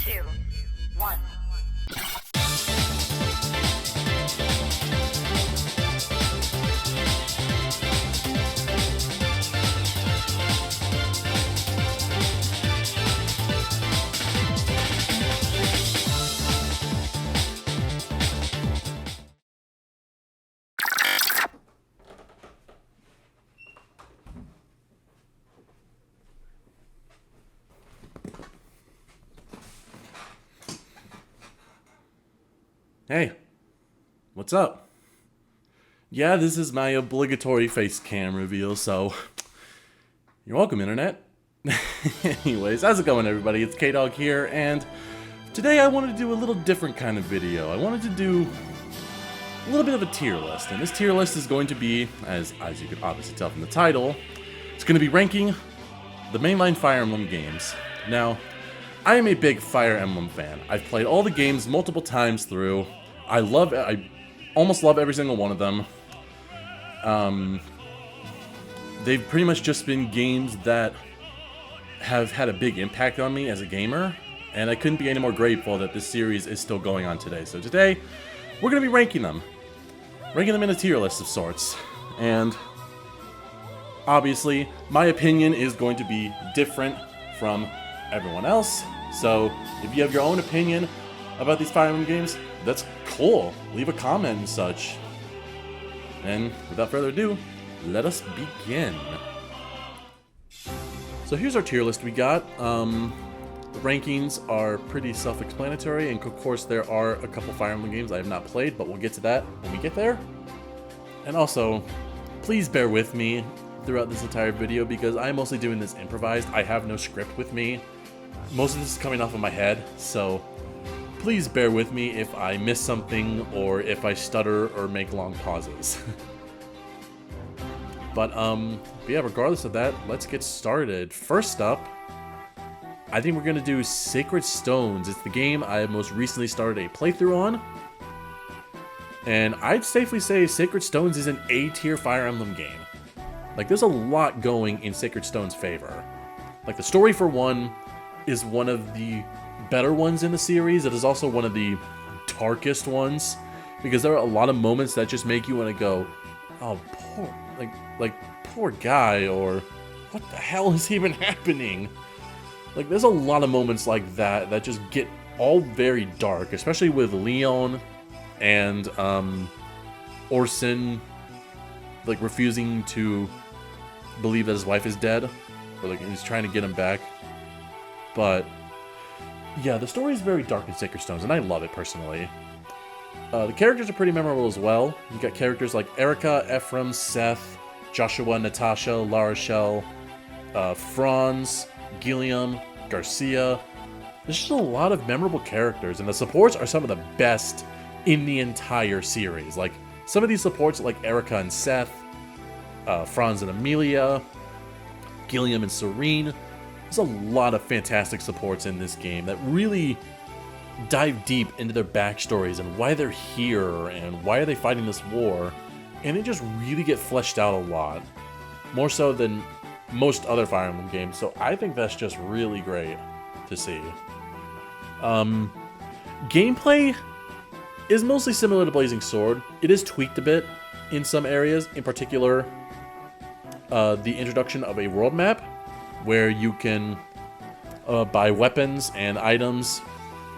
two, one. Hey, what's up? Yeah, this is my obligatory face cam reveal, so you're welcome, Internet. Anyways, how's it going, everybody? It's K-Dog here, and today I wanted to do a little different kind of video. I wanted to do a little bit of a tier list, and this tier list is going to be, as you could obviously tell from the title, it's going to be ranking the mainline Fire Emblem games. Now, I am a big Fire Emblem fan. I've played all the games multiple times through. I almost love every single one of them. They've pretty much just been games that have had a big impact on me as a gamer, and I couldn't be any more grateful that this series is still going on today. So today, we're going to be ranking them in a tier list of sorts. And obviously, my opinion is going to be different from everyone else. So, if you have your own opinion about these Fire Emblem games, that's cool. Leave a comment and such. And without further ado, let us begin. So here's our tier list we got. The rankings are pretty self-explanatory, and of course there are a couple Fire Emblem games I have not played, but we'll get to that when we get there. And also, please bear with me throughout this entire video because I'm mostly doing this improvised. I have no script with me. Most of this is coming off of my head, so please bear with me if I miss something or if I stutter or make long pauses. But yeah, regardless of that, let's get started. First up, I think we're going to do Sacred Stones. It's the game I most recently started a playthrough on. And I'd safely say Sacred Stones is an A-tier Fire Emblem game. Like, there's a lot going in Sacred Stone's favor. Like, the story, for one, is one of the better ones in the series. It is also one of the darkest ones, because there are a lot of moments that just make you want to go, oh, poor guy, or what the hell is even happening? Like, there's a lot of moments like that that just get all very dark, especially with Leon and Orson, like, refusing to believe that his wife is dead, or like he's trying to get him back. But yeah, the story is very dark in Sacred Stones, and I love it personally. The characters are pretty memorable as well. You got characters like Erica, Ephraim, Seth, Joshua, Natasha, Larachelle, Franz, Gilliam, Garcia. There's just a lot of memorable characters, and the supports are some of the best in the entire series. Like, some of these supports, like Erica and Seth, Franz and Amelia, Gilliam and Serene. There's a lot of fantastic supports in this game that really dive deep into their backstories and why they're here and why are they fighting this war. And they just really get fleshed out a lot. More so than most other Fire Emblem games. So I think that's just really great to see. Gameplay is mostly similar to Blazing Sword. It is tweaked a bit in some areas. In particular, the introduction of a world map where you can buy weapons and items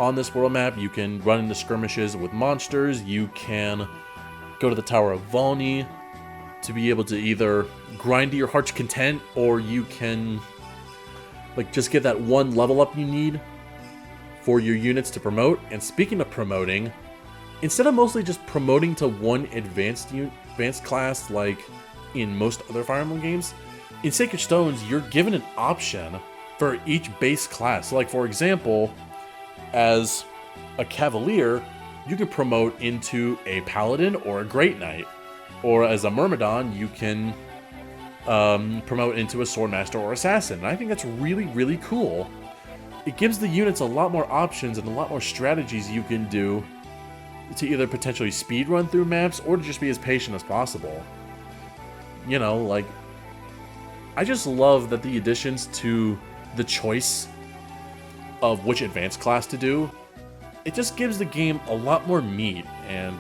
on this world map. You can run into skirmishes with monsters. You can go to the Tower of Volney to be able to either grind to your heart's content, or you can like just get that one level up you need for your units to promote. And speaking of promoting, instead of mostly just promoting to one advanced class like in most other Fire Emblem games, in Sacred Stones, you're given an option for each base class. So, like, for example, as a Cavalier, you can promote into a Paladin or a Great Knight. Or as a Myrmidon, you can promote into a Swordmaster or Assassin. And I think that's really, really cool. It gives the units a lot more options and a lot more strategies you can do to either potentially speedrun through maps or to just be as patient as possible. You know, like, I just love that the additions to the choice of which advanced class to do, it just gives the game a lot more meat, and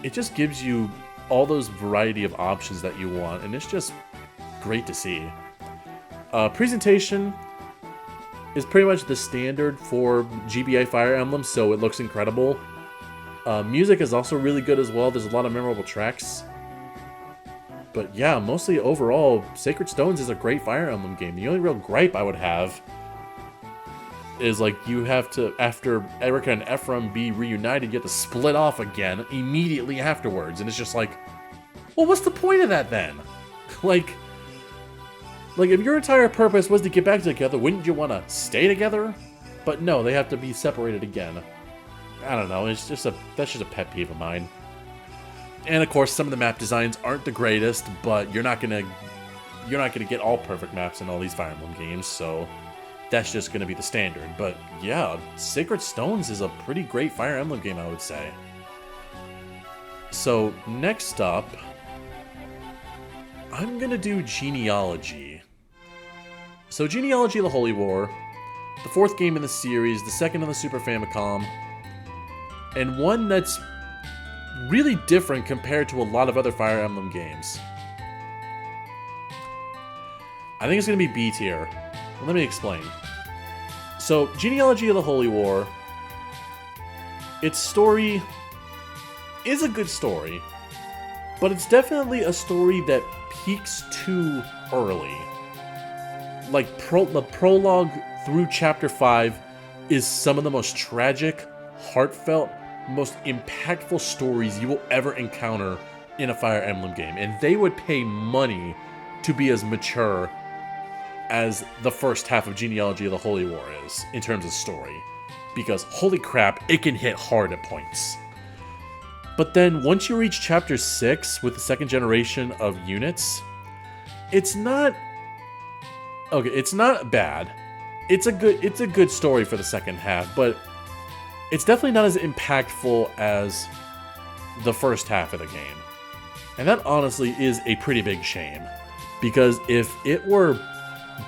it just gives you all those variety of options that you want, and it's just great to see. Presentation is pretty much the standard for GBA Fire Emblem, so it looks incredible. Music is also really good as well. There's a lot of memorable tracks. But yeah, mostly overall, Sacred Stones is a great Fire Emblem game. The only real gripe I would have is, like, you have to, after Erica and Ephraim be reunited, you have to split off again immediately afterwards. And it's just like, well, what's the point of that then? Like, if your entire purpose was to get back together, wouldn't you want to stay together? But no, they have to be separated again. I don't know, that's just a pet peeve of mine. And of course, some of the map designs aren't the greatest, but you're not gonna get all perfect maps in all these Fire Emblem games, so that's just gonna be the standard. But yeah, Sacred Stones is a pretty great Fire Emblem game, I would say. So next up, I'm gonna do Genealogy. So Genealogy of the Holy War, the 4th game in the series, the 2nd on the Super Famicom, and one that's really different compared to a lot of other Fire Emblem games. I think it's going to be B tier. Let me explain. So, Genealogy of the Holy War, its story is a good story, but it's definitely a story that peaks too early. Like, the prologue through Chapter 5 is some of the most tragic, heartfelt, most impactful stories you will ever encounter in a Fire Emblem game. And they would pay money to be as mature as the first half of Genealogy of the Holy War is, in terms of story. Because, holy crap, it can hit hard at points. But then, once you reach Chapter 6 with the 2nd generation of units, it's not... Okay, it's not bad. It's a good story for the second half, but it's definitely not as impactful as the first half of the game. And that honestly is a pretty big shame. Because if it were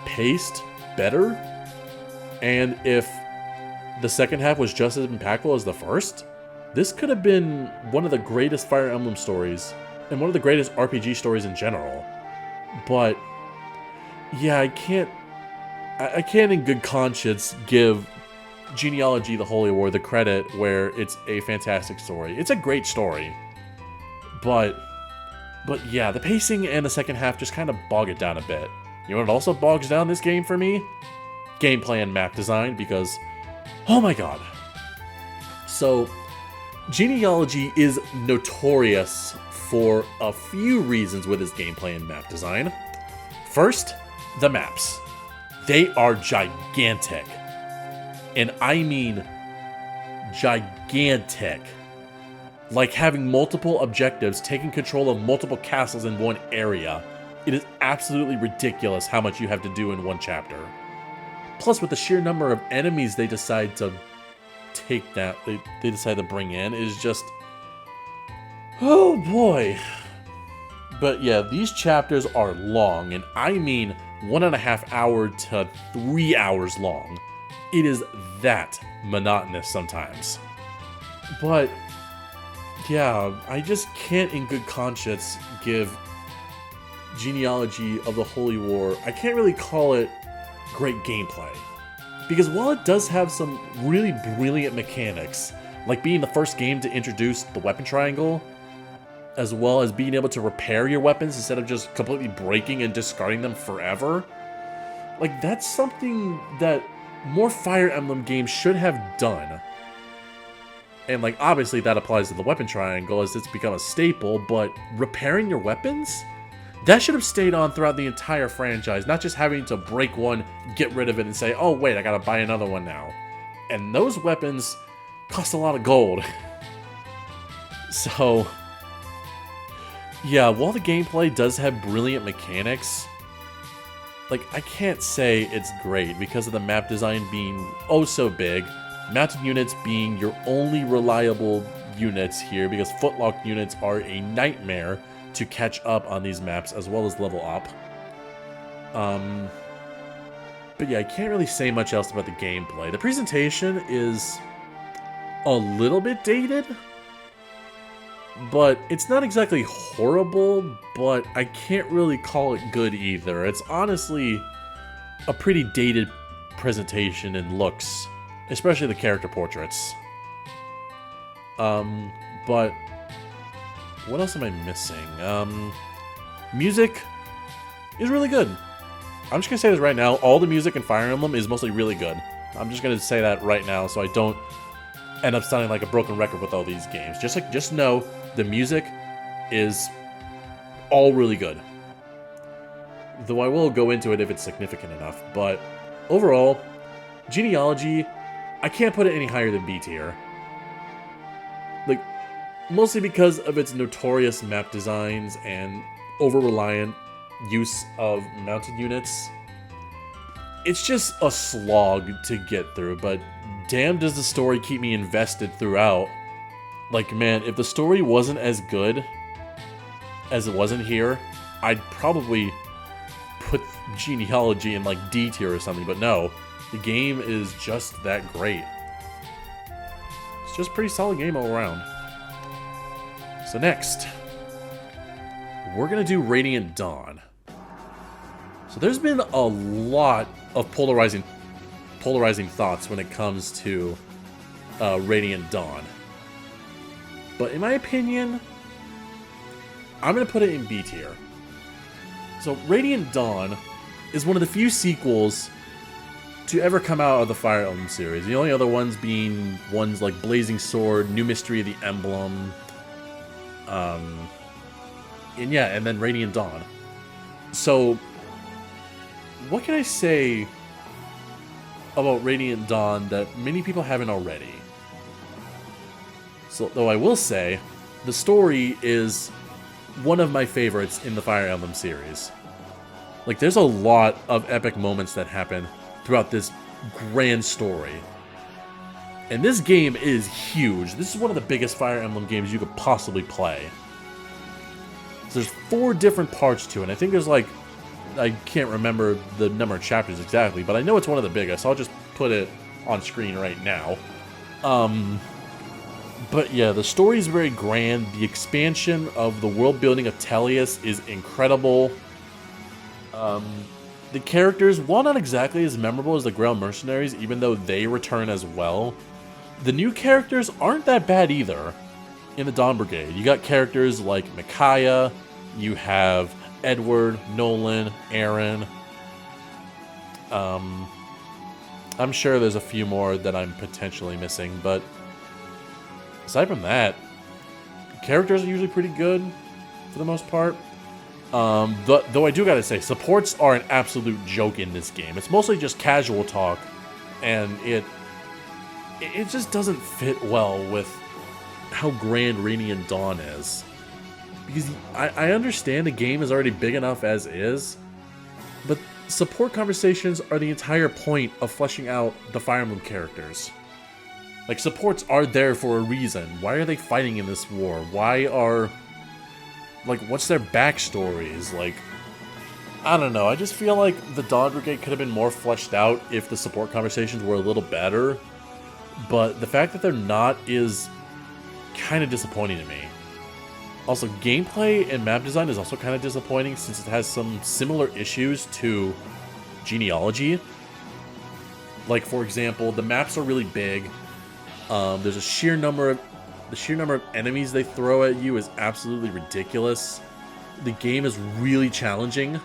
paced better, and if the second half was just as impactful as the first, this could have been one of the greatest Fire Emblem stories, and one of the greatest RPG stories in general. But yeah, I can't in good conscience give Genealogy the Holy War the credit where it's a fantastic story. It's a great story. But yeah, the pacing and the second half just kind of bog it down a bit. You know what also bogs down this game for me? Gameplay and map design, because, oh my god. So, Genealogy is notorious for a few reasons with its gameplay and map design. First, the maps. They are gigantic. And I mean gigantic. Like having multiple objectives, taking control of multiple castles in one area. It is absolutely ridiculous how much you have to do in one chapter. Plus, with the sheer number of enemies they decide to they decide to bring in, is just... oh boy. But yeah, these chapters are long, and I mean 1.5 hour to 3 hours long. It is that monotonous sometimes. But yeah, I just can't in good conscience give Genealogy of the Holy War, I can't really call it great gameplay. Because while it does have some really brilliant mechanics, like being the first game to introduce the weapon triangle, as well as being able to repair your weapons instead of just completely breaking and discarding them forever, like, that's something that more Fire Emblem games should have done. And, like, obviously that applies to the weapon triangle as it's become a staple, but repairing your weapons? That should have stayed on throughout the entire franchise, not just having to break one, get rid of it, and say, oh wait, I gotta buy another one now. And those weapons cost a lot of gold. So, yeah, while the gameplay does have brilliant mechanics, like, I can't say it's great because of the map design being oh so big, mounted units being your only reliable units here, because footlock units are a nightmare to catch up on these maps as well as level up. But yeah, I can't really say much else about the gameplay. The presentation is a little bit dated, but it's not exactly horrible, but I can't really call it good either. It's honestly a pretty dated presentation and looks, especially the character portraits. But what else am I missing? Music is really good. I'm just gonna say this right now. All the music in Fire Emblem is mostly really good. I'm just gonna say that right now, so I don't end up sounding like a broken record with all these games. Just know the music is all really good. Though I will go into it if it's significant enough. But overall, Genealogy, I can't put it any higher than B tier. Like, mostly because of its notorious map designs and over-reliant use of mounted units. It's just a slog to get through, but damn does the story keep me invested throughout. Like, man, if the story wasn't as good as it wasn't here, I'd probably put Genealogy in like D tier or something, but no, the game is just that great. It's just a pretty solid game all around. So next, we're gonna do Radiant Dawn. So there's been a lot of polarizing thoughts when it comes to Radiant Dawn. But in my opinion, I'm going to put it in B tier. So Radiant Dawn is one of the few sequels to ever come out of the Fire Emblem series. The only other ones being ones like Blazing Sword, New Mystery of the Emblem, and then Radiant Dawn. So what can I say about Radiant Dawn that many people haven't already? So, though I will say, the story is one of my favorites in the Fire Emblem series. Like, there's a lot of epic moments that happen throughout this grand story. And this game is huge. This is one of the biggest Fire Emblem games you could possibly play. So there's 4 different parts to it, and I think there's like, I can't remember the number of chapters exactly, but I know it's one of the biggest. So I'll just put it on screen right now. But yeah, the story is very grand. The expansion of the world building of Tellius is incredible. The characters, while not exactly as memorable as the Grail Mercenaries, even though they return as well, the new characters aren't that bad either in the Dawn Brigade. You got characters like Micaiah, you have Edward, Nolan, Aaron. I'm sure there's a few more that I'm potentially missing, but aside from that, characters are usually pretty good for the most part. Though I do gotta say, supports are an absolute joke in this game. It's mostly just casual talk, and it just doesn't fit well with how grand Radiant Dawn is. Because I understand the game is already big enough as is, but support conversations are the entire point of fleshing out the Fire Emblem characters. Like, supports are there for a reason. Why are they fighting in this war? Why are... like, what's their backstories? Like, I don't know. I just feel like the Dawn Brigade could have been more fleshed out if the support conversations were a little better. But the fact that they're not is kind of disappointing to me. Also, gameplay and map design is also kind of disappointing since it has some similar issues to Genealogy. Like, for example, the maps are really big. There's a sheer number of... the sheer number of enemies they throw at you is absolutely ridiculous. The game is really challenging.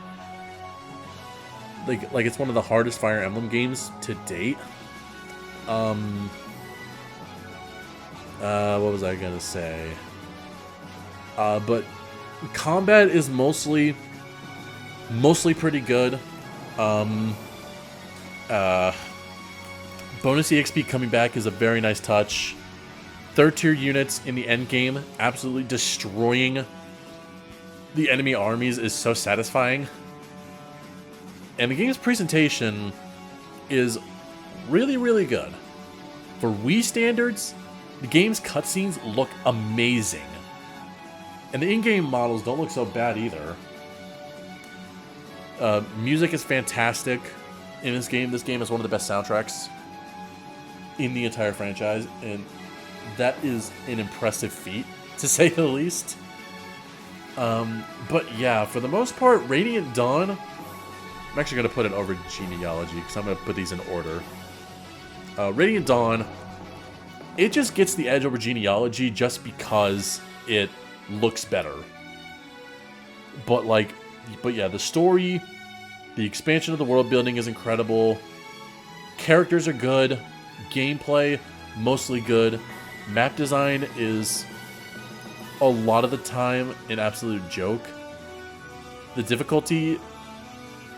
Like it's one of the hardest Fire Emblem games to date. What was I gonna say? But combat is mostly pretty good. Bonus EXP coming back is a very nice touch. 3rd tier units in the end game absolutely destroying the enemy armies is so satisfying. And the game's presentation is really, really good. For Wii standards, the game's cutscenes look amazing. And the in-game models don't look so bad either. Music is fantastic. in this game. This game is one of the best soundtracks in the entire franchise, and that is an impressive feat, to say the least. But yeah, for the most part, Radiant Dawn, I'm actually going to put it over genealogy, because I'm going to put these in order. Radiant Dawn, it just gets the edge over genealogy just because it looks better. But yeah, the story, the expansion of the world building is incredible. Characters are good. Gameplay, mostly good. Map design is a lot of the time an absolute joke. The difficulty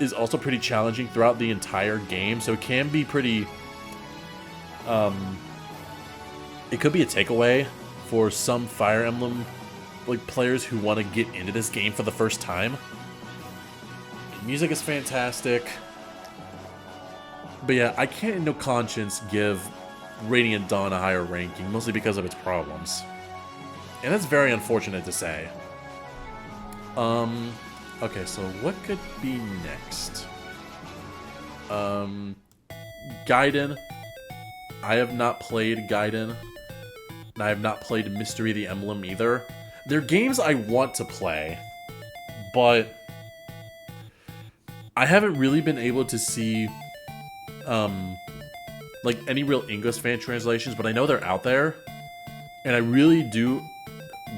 is also pretty challenging throughout the entire game, so it can be pretty... it could be a takeaway for some Fire Emblem players who want to get into this game for the first time. The music is fantastic. But yeah, I can't in no conscience give Radiant Dawn a higher ranking, mostly because of its problems. And that's very unfortunate to say. Okay, so what could be next? Gaiden. I have not played Gaiden. And I have not played Mystery of the Emblem either. They're games I want to play, but I haven't really been able to see any real English fan translations, but I know they're out there, and I really do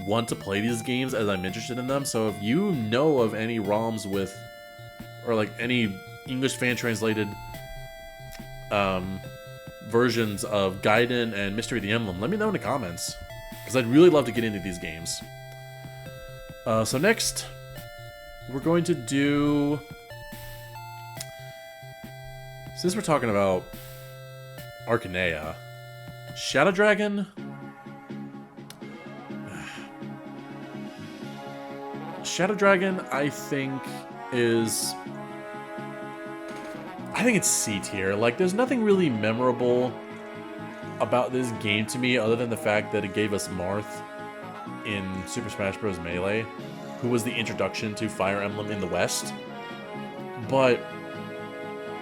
want to play these games as I'm interested in them. So if you know of any ROMs with, or any English fan translated versions of Gaiden and Mystery of the Emblem, let me know in the comments, because I'd really love to get into these games. So next, we're going to do... Since we're talking about Arcanea, Shadow Dragon... Shadow Dragon, I think it's C tier. There's nothing really memorable about this game to me other than the fact that it gave us Marth in Super Smash Bros. Melee, who was the introduction to Fire Emblem in the West. But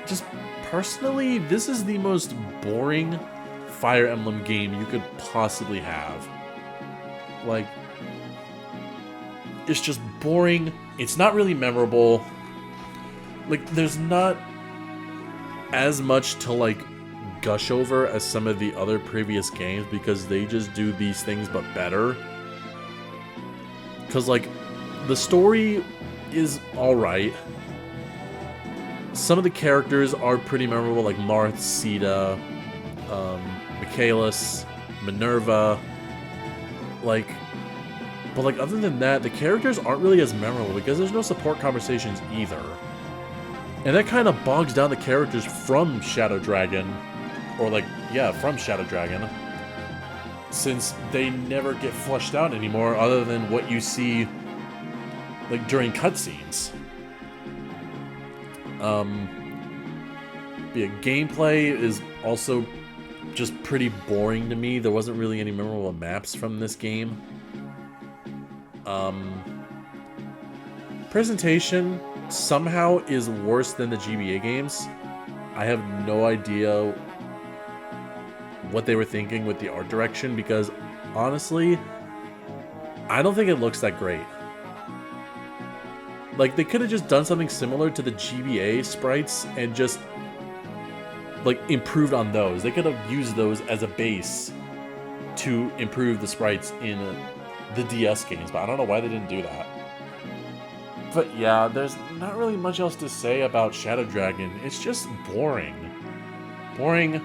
just personally, this is the most boring Fire Emblem game you could possibly have. It's just boring. It's not really memorable. There's not as much to gush over as some of the other previous games, because they just do these things but better. Because the story is alright. Some of the characters are pretty memorable, like Marth, Sita, Michaelis, Minerva. But other than that, the characters aren't really as memorable because there's no support conversations either. And that kind of bogs down the characters from Shadow Dragon, or from Shadow Dragon, since they never get fleshed out anymore other than what you see during cutscenes. Yeah, gameplay is also just pretty boring to me. There wasn't really any memorable maps from this game. Presentation somehow is worse than the GBA games. I have no idea what they were thinking with the art direction, because honestly, I don't think it looks that great. They could have just done something similar to the GBA sprites and just improved on those. They could have used those as a base to improve the sprites in the DS games, but I don't know why they didn't do that. But yeah, there's not really much else to say about Shadow Dragon. It's just boring. Boring,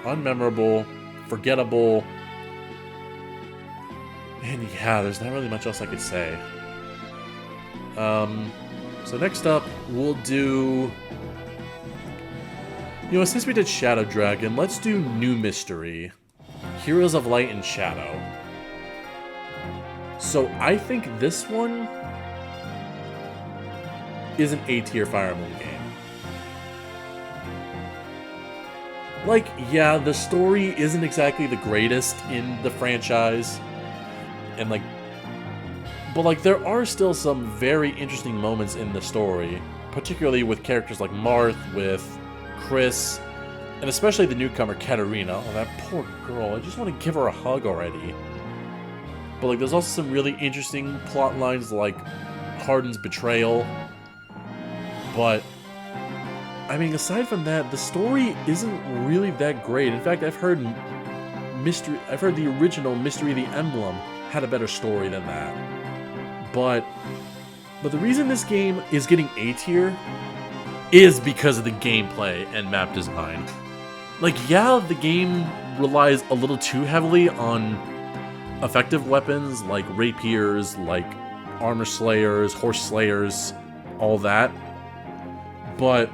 unmemorable, forgettable. And yeah, there's not really much else I could say. So next up, we'll do... since we did Shadow Dragon, let's do New Mystery. Heroes of Light and Shadow. So I think this one is an A-tier Fire Emblem game. Yeah, the story isn't exactly the greatest in the franchise. And but there are still some very interesting moments in the story, particularly with characters like Marth, with Chris, and especially the newcomer Katarina. Oh, that poor girl. I just want to give her a hug already. But like, there's also some really interesting plot lines like Hardin's betrayal. But I mean, aside from that, the story isn't really that great. In fact, I've heard the original Mystery of the Emblem had a better story than that. But the reason this game is getting A tier is because of the gameplay and map design. Like, yeah, the game relies a little too heavily on effective weapons like rapiers, like armor slayers, horse slayers, all that. But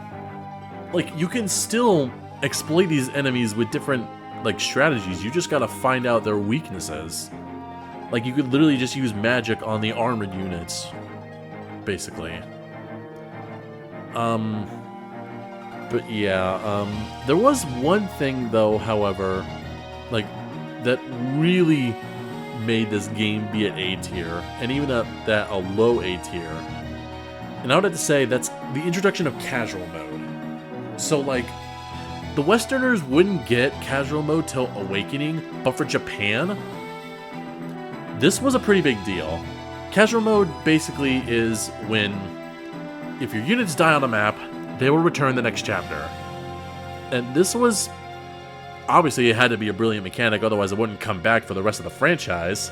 like, you can still exploit these enemies with different like strategies. You just gotta find out their weaknesses. Like, you could literally just use magic on the armored units, basically. But yeah, there was one thing though, however, like, that really made this game be at A tier, and even at that a low A tier. And I would have to say that's the introduction of casual mode. So like, the Westerners wouldn't get casual mode till Awakening, but for Japan, this was a pretty big deal. Casual mode basically is when, if your units die on a map, they will return the next chapter. And this was, obviously it had to be a brilliant mechanic, otherwise it wouldn't come back for the rest of the franchise.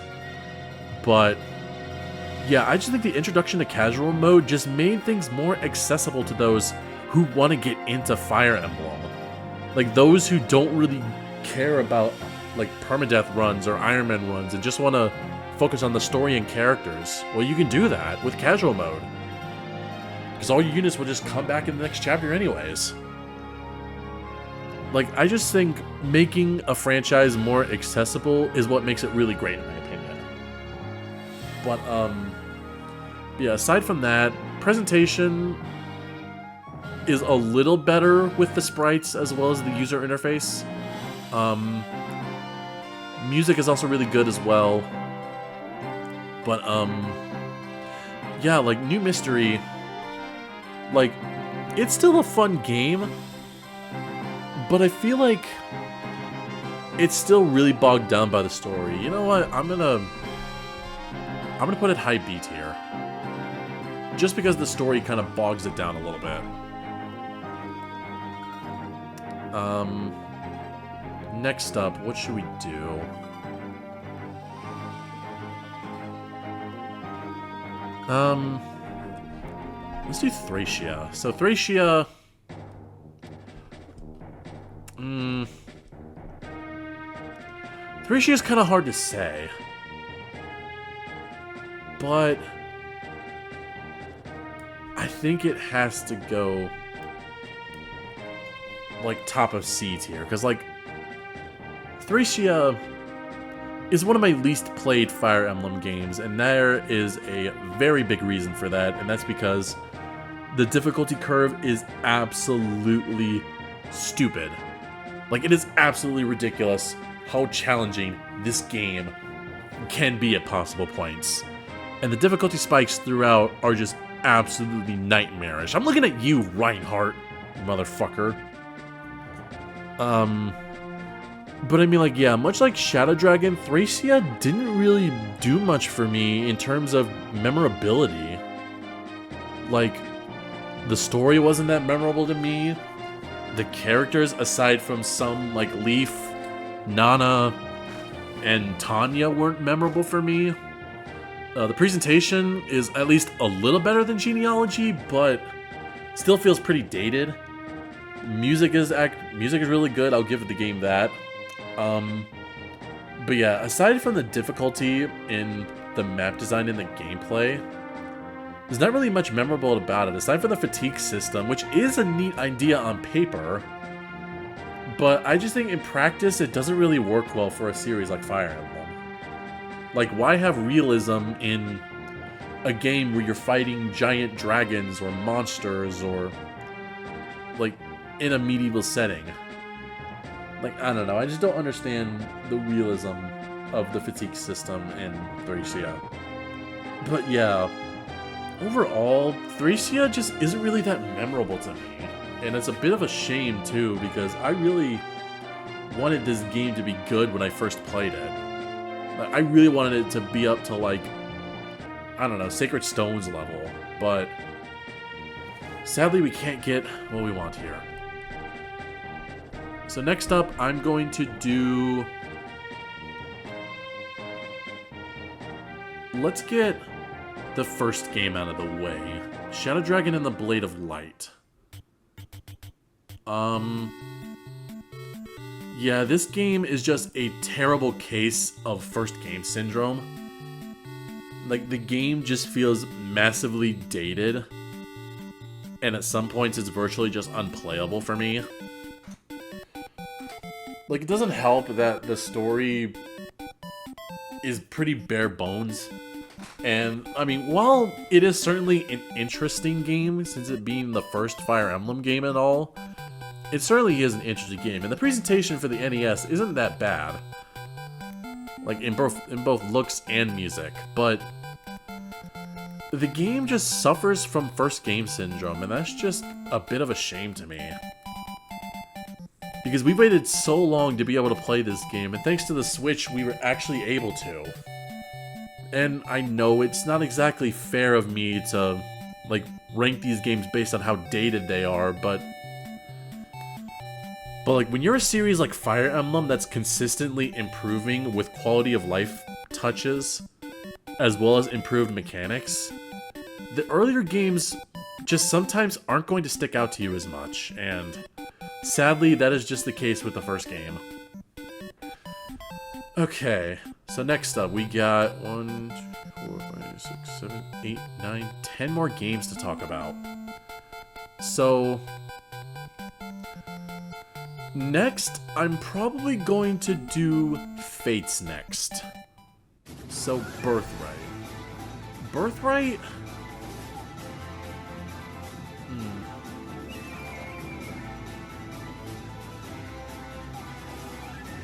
But yeah, I just think the introduction to casual mode just made things more accessible to those who want to get into Fire Emblem. Like, those who don't really care about like permadeath runs or Iron Man runs and just want to focus on the story and characters. Well, you can do that with casual mode, because all your units will just come back in the next chapter anyways. Like, I just think making a franchise more accessible is what makes it really great in my opinion. But yeah, aside from that, presentation is a little better with the sprites as well as the user interface. Music is also really good as well. But yeah, like, New Mystery, like, it's still a fun game, but I feel like it's still really bogged down by the story. You know what? I'm gonna put it high B tier, just because the story kind of bogs it down a little bit. Next up, what should we do? Let's do Thracia. So Thracia, Thracia is kind of hard to say, but I think it has to go like top of C tier, because like, Thracia is one of my least played Fire Emblem games, and there is a very big reason for that, and that's because the difficulty curve is absolutely stupid. Like, it is absolutely ridiculous how challenging this game can be at possible points. And the difficulty spikes throughout are just absolutely nightmarish. I'm looking at you, Reinhardt, motherfucker. But I mean, like, yeah, much like Shadow Dragon, Thracia didn't really do much for me in terms of memorability. Like, the story wasn't that memorable to me. The characters, aside from some, like, Leaf, Nana, and Tanya, weren't memorable for me. The presentation is at least a little better than Genealogy, but still feels pretty dated. Music is really good, I'll give the game that. But yeah, aside from the difficulty in the map design and the gameplay, there's not really much memorable about it, aside from the fatigue system, which is a neat idea on paper, but I just think in practice it doesn't really work well for a series like Fire Emblem. Like, why have realism in a game where you're fighting giant dragons or monsters, or like in a medieval setting? Like, I don't know, I just don't understand the realism of the fatigue system in Thracia. But yeah, overall, Thracia just isn't really that memorable to me. And it's a bit of a shame, too, because I really wanted this game to be good when I first played it. Like, I really wanted it to be up to, like, I don't know, Sacred Stones level. But sadly, we can't get what we want here. So next up, I'm going to do... Let's get the first game out of the way. Shadow Dragon and the Blade of Light. Yeah, this game is just a terrible case of first game syndrome. Like, the game just feels massively dated. And at some points, it's virtually just unplayable for me. Like, it doesn't help that the story is pretty bare bones. And, I mean, while it is certainly an interesting game, since it being the first Fire Emblem game at all, it certainly is an interesting game. And the presentation for the NES isn't that bad. Like, in both looks and music. But the game just suffers from first game syndrome, and that's just a bit of a shame to me. Because we waited so long to be able to play this game, and thanks to the Switch, we were actually able to. And I know it's not exactly fair of me to, like, rank these games based on how dated they are, but like, when you're a series like Fire Emblem that's consistently improving with quality of life touches, as well as improved mechanics, the earlier games just sometimes aren't going to stick out to you as much, and sadly, that is just the case with the first game. Okay, so next up, we got 1, 2, 4, 5, 6, 7, 8, 9, 10 more games to talk about. So next, I'm probably going to do Fates next. So, Birthright. Birthright?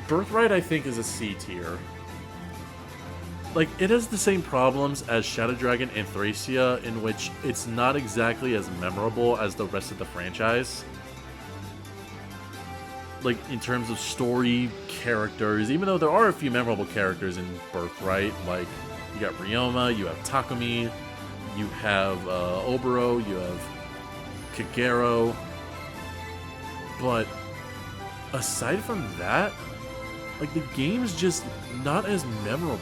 Birthright, I think, is a C tier. Like, it has the same problems as Shadow Dragon and Thracia, in which it's not exactly as memorable as the rest of the franchise. Like, in terms of story, characters, even though there are a few memorable characters in Birthright, like, you got Ryoma, you have Takumi, you have Oboro, you have Kagero, but aside from that, like, the game's just not as memorable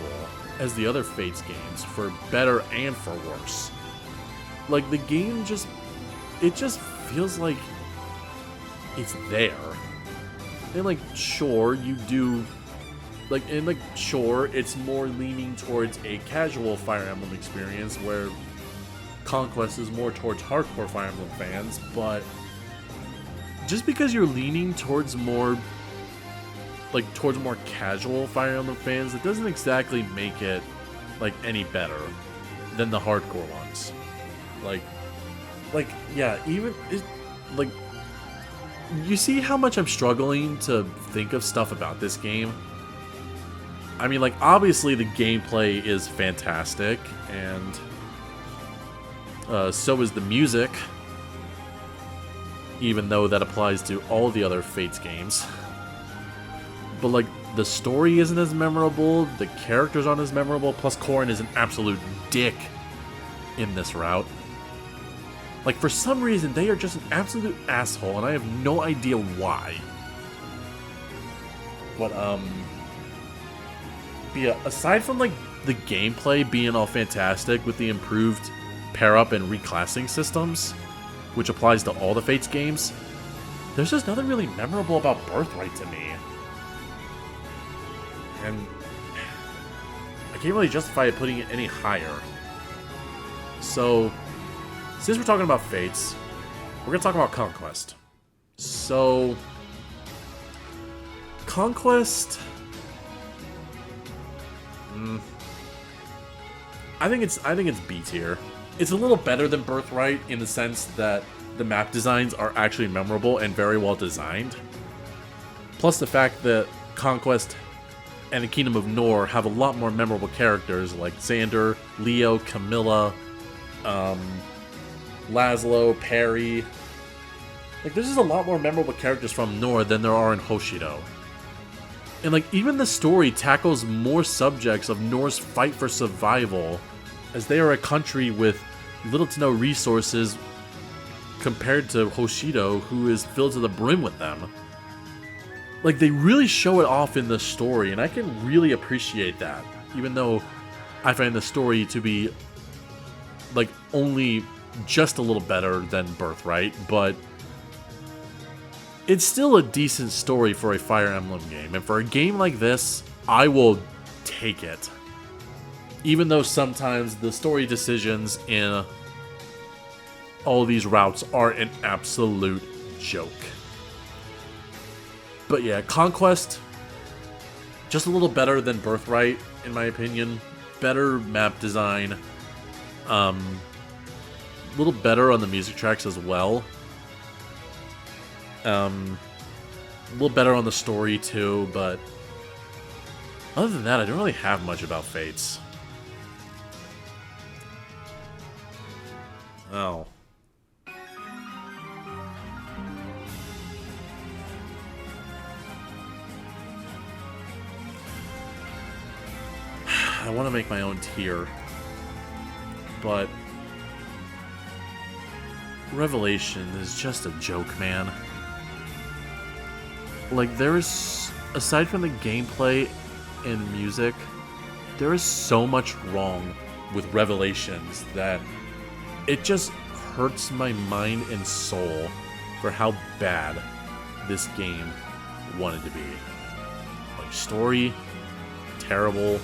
as the other Fates games, for better and for worse. Like, the game just feels like it's there. And, like, sure, you do, like, and, like, sure, it's more leaning towards a casual Fire Emblem experience, where Conquest is more towards hardcore Fire Emblem fans, but just because you're leaning towards more casual Fire Emblem fans, it doesn't exactly make it, like, any better than the hardcore ones. Like, yeah, even, like, you see how much I'm struggling to think of stuff about this game? I mean, like, obviously the gameplay is fantastic, and so is the music, even though that applies to all the other Fates games. But, like, the story isn't as memorable, the characters aren't as memorable, plus Corrin is an absolute dick in this route. Like, for some reason, they are just an absolute asshole, and I have no idea why. But, yeah, aside from, like, the gameplay being all fantastic with the improved pair-up and reclassing systems, which applies to all the Fates games, there's just nothing really memorable about Birthright to me. And I can't really justify putting it any higher. So, since we're talking about Fates, we're going to talk about Conquest. So, Conquest, I think it's B tier. It's a little better than Birthright in the sense that the map designs are actually memorable and very well designed. Plus the fact that Conquest and the Kingdom of Nor have a lot more memorable characters like Xander, Leo, Camilla, Laszlo, Perry, Like, there's just a lot more memorable characters from Nord than there are in Hoshido. And, like, even the story tackles more subjects of Nord's fight for survival, as they are a country with little to no resources compared to Hoshido, who is filled to the brim with them. Like, they really show it off in the story, and I can really appreciate that. Even though I find the story to be, like, only just a little better than Birthright, but it's still a decent story for a Fire Emblem game. And for a game like this, I will take it. Even though sometimes the story decisions in all these routes are an absolute joke. But yeah, Conquest, just a little better than Birthright, in my opinion. Better map design. A little better on the music tracks as well. A little better on the story too, but other than that, I don't really have much about Fates. Oh. I want to make my own tier, but Revelation is just a joke, man. Like, there is, aside from the gameplay and music, there is so much wrong with Revelations that it just hurts my mind and soul for how bad this game wanted to be. Like, story, terrible.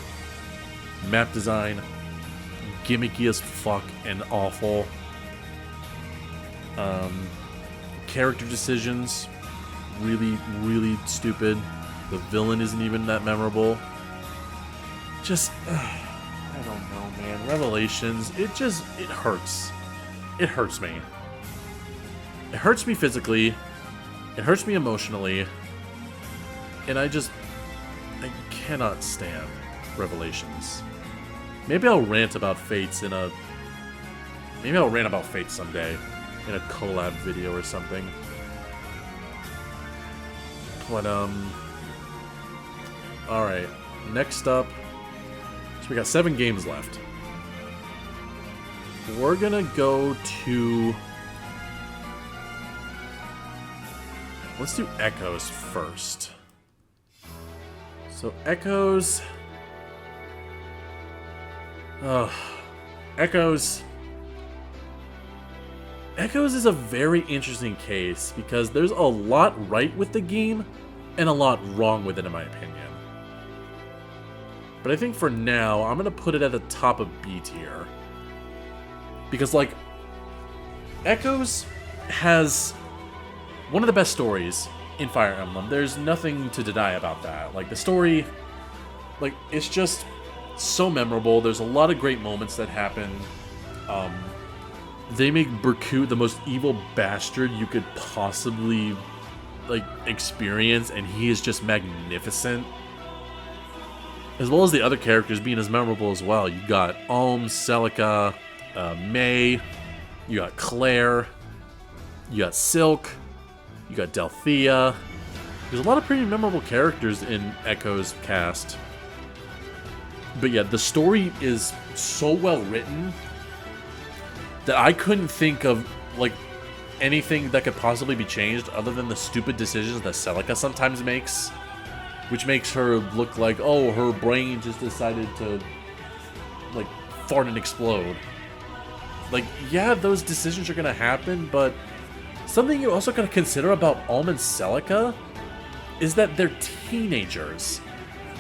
Map design, gimmicky as fuck and awful. Character decisions, really, really stupid. The villain isn't even that memorable. Just, I don't know, man. Revelations, it hurts. It hurts me. It hurts me physically. It hurts me emotionally. And I cannot stand Revelations. Maybe I'll rant about Fates maybe I'll rant about Fates someday in a collab video or something. But alright. Next up, so we got 7 games left. We're gonna go to, let's do Echoes first. So Echoes, Echoes is a very interesting case because there's a lot right with the game and a lot wrong with it, in my opinion. But I think for now, I'm gonna put it at the top of B tier. Because, like, Echoes has one of the best stories in Fire Emblem. There's nothing to deny about that. Like, the story, like, it's just so memorable. There's a lot of great moments that happen. They make Berkut the most evil bastard you could possibly, like, experience, and he is just magnificent. As well as the other characters being as memorable as well. You got Celica, May, you got Claire, you got Silk, you got Delthea. There's a lot of pretty memorable characters in Echo's cast. But yeah, the story is so well written that I couldn't think of, like, anything that could possibly be changed other than the stupid decisions that Celica sometimes makes. Which makes her look like, oh, her brain just decided to, like, fart and explode. Like, yeah, those decisions are gonna happen, but something you also gotta consider about Alm and Celica is that they're teenagers.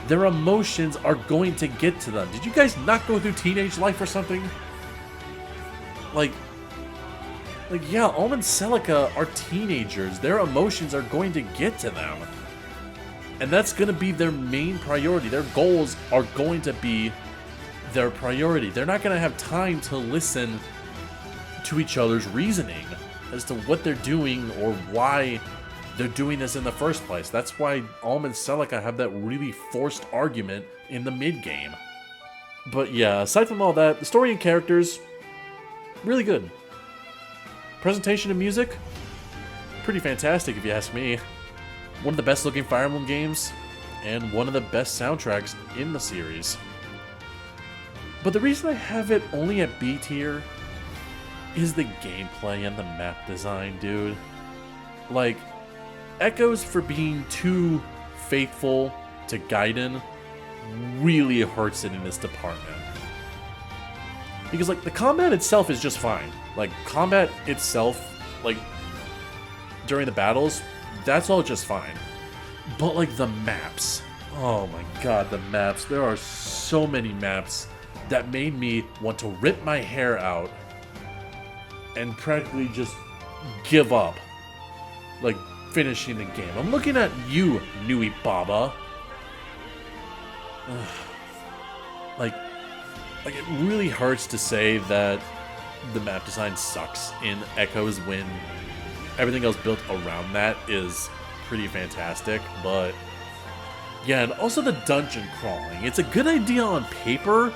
Their emotions are going to get to them. Did you guys not go through teenage life or something? Like, yeah, Alm and Celica are teenagers. Their emotions are going to get to them. And that's going to be their main priority. Their goals are going to be their priority. They're not going to have time to listen to each other's reasoning as to what they're doing or why they're doing this in the first place. That's why Alm and Celica have that really forced argument in the mid-game. But yeah, aside from all that, the story and characters, really good. Presentation and music, pretty fantastic if you ask me. One of the best looking Fire Emblem games, and one of the best soundtracks in the series. But the reason I have it only at B tier is the gameplay and the map design, dude. Like, Echoes for being too faithful to Gaiden really hurts it in this department. Because, like, the combat itself is just fine. Like, combat itself, like, during the battles, that's all just fine. But, like, the maps. Oh my god, the maps. There are so many maps that made me want to rip my hair out and practically just give up, like, finishing the game. I'm looking at you, Nui Baba. Like, it really hurts to say that the map design sucks in Echoes when everything else built around that is pretty fantastic, but yeah, and also the dungeon crawling. It's a good idea on paper,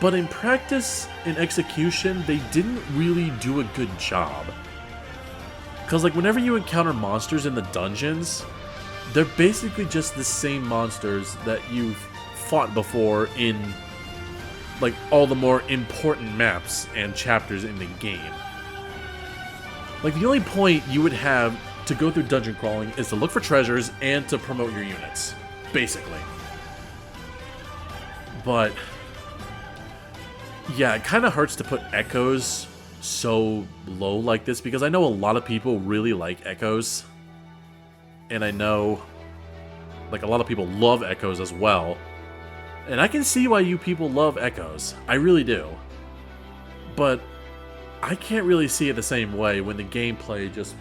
but in practice, in execution, they didn't really do a good job. Because, like, whenever you encounter monsters in the dungeons, they're basically just the same monsters that you've fought before in, like, all the more important maps and chapters in the game. Like, the only point you would have to go through dungeon crawling is to look for treasures and to promote your units, basically. But yeah, it kind of hurts to put Echoes so low like this, because I know a lot of people really like Echoes, and I know, like, a lot of people love Echoes as well, and I can see why you people love Echoes. I really do. But I can't really see it the same way when the gameplay just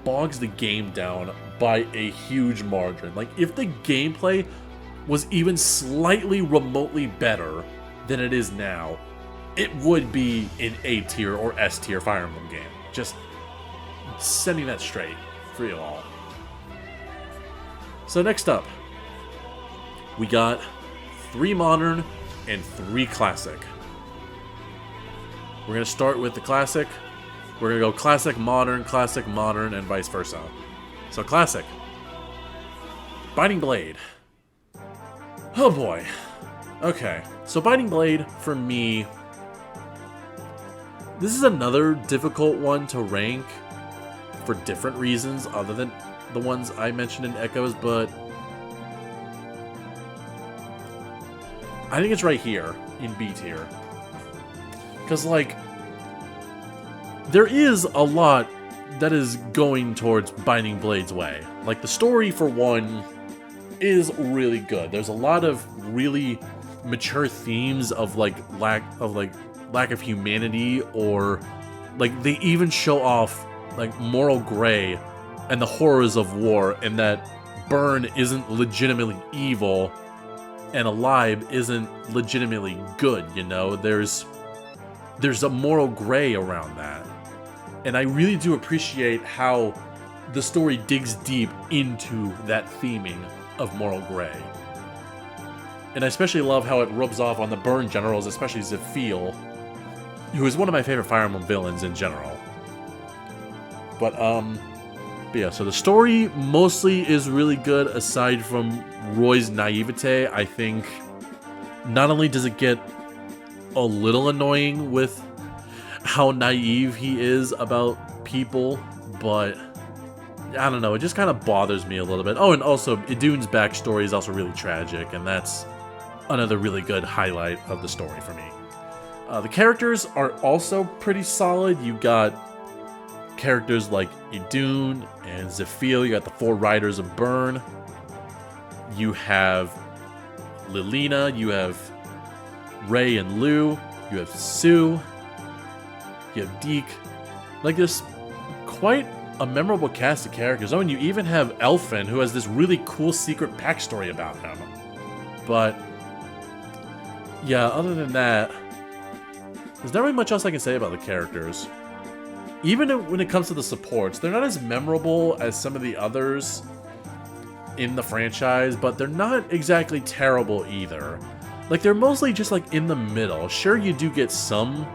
bogs the game down by a huge margin. Like, if the gameplay was even slightly remotely better than it is now, it would be an A tier or S tier Fire Emblem game. Just sending that straight for you all. So next up, we got 3 modern and 3 classic. We're going to start with the classic. We're going to go classic, modern, and vice versa. So classic. Binding Blade. Oh boy. Okay, so Binding Blade, for me, this is another difficult one to rank for different reasons other than the ones I mentioned in Echoes, but I think it's right here in B tier. Because, like, there is a lot that is going towards Binding Blade's way. Like, the story, for one, is really good. There's a lot of really mature themes of, like, lack of humanity, or, like, they even show off, like, moral gray and the horrors of war, and that Burn isn't legitimately evil and Alive isn't legitimately good, you know? There's a moral gray around that. And I really do appreciate how the story digs deep into that theming of moral gray. And I especially love how it rubs off on the Burn generals, especially Zephiel, who is one of my favorite Fire Emblem villains in general. But yeah, so the story mostly is really good, aside from Roy's naivete. I think not only does it get a little annoying with how naive he is about people, but I don't know, it just kind of bothers me a little bit. Oh, and also, Idune's backstory is also really tragic, and that's another really good highlight of the story for me. The characters are also pretty solid. You got characters like Idune and Zephiel. You got the 4 riders of Burn. You have Lilina. You have Ray and Lou. You have Sue. You have Deke. Like, there's quite a memorable cast of characters. Oh, and you even have Elfin, who has this really cool secret backstory about him. But yeah, other than that, there's not really much else I can say about the characters. Even when it comes to the supports, they're not as memorable as some of the others in the franchise, but they're not exactly terrible either. Like, they're mostly just, like, in the middle. Sure, you do get some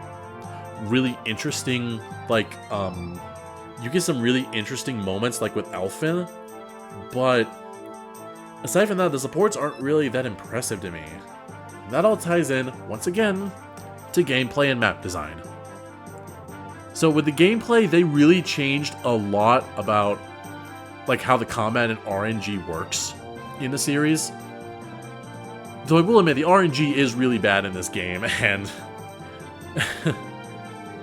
really interesting, like, you get some really interesting moments like with Elfin, but aside from that, the supports aren't really that impressive to me. And that all ties in, once again, to gameplay and map design. So with the gameplay, they really changed a lot about like how the combat and RNG works in the series. Though I will admit, the RNG is really bad in this game, and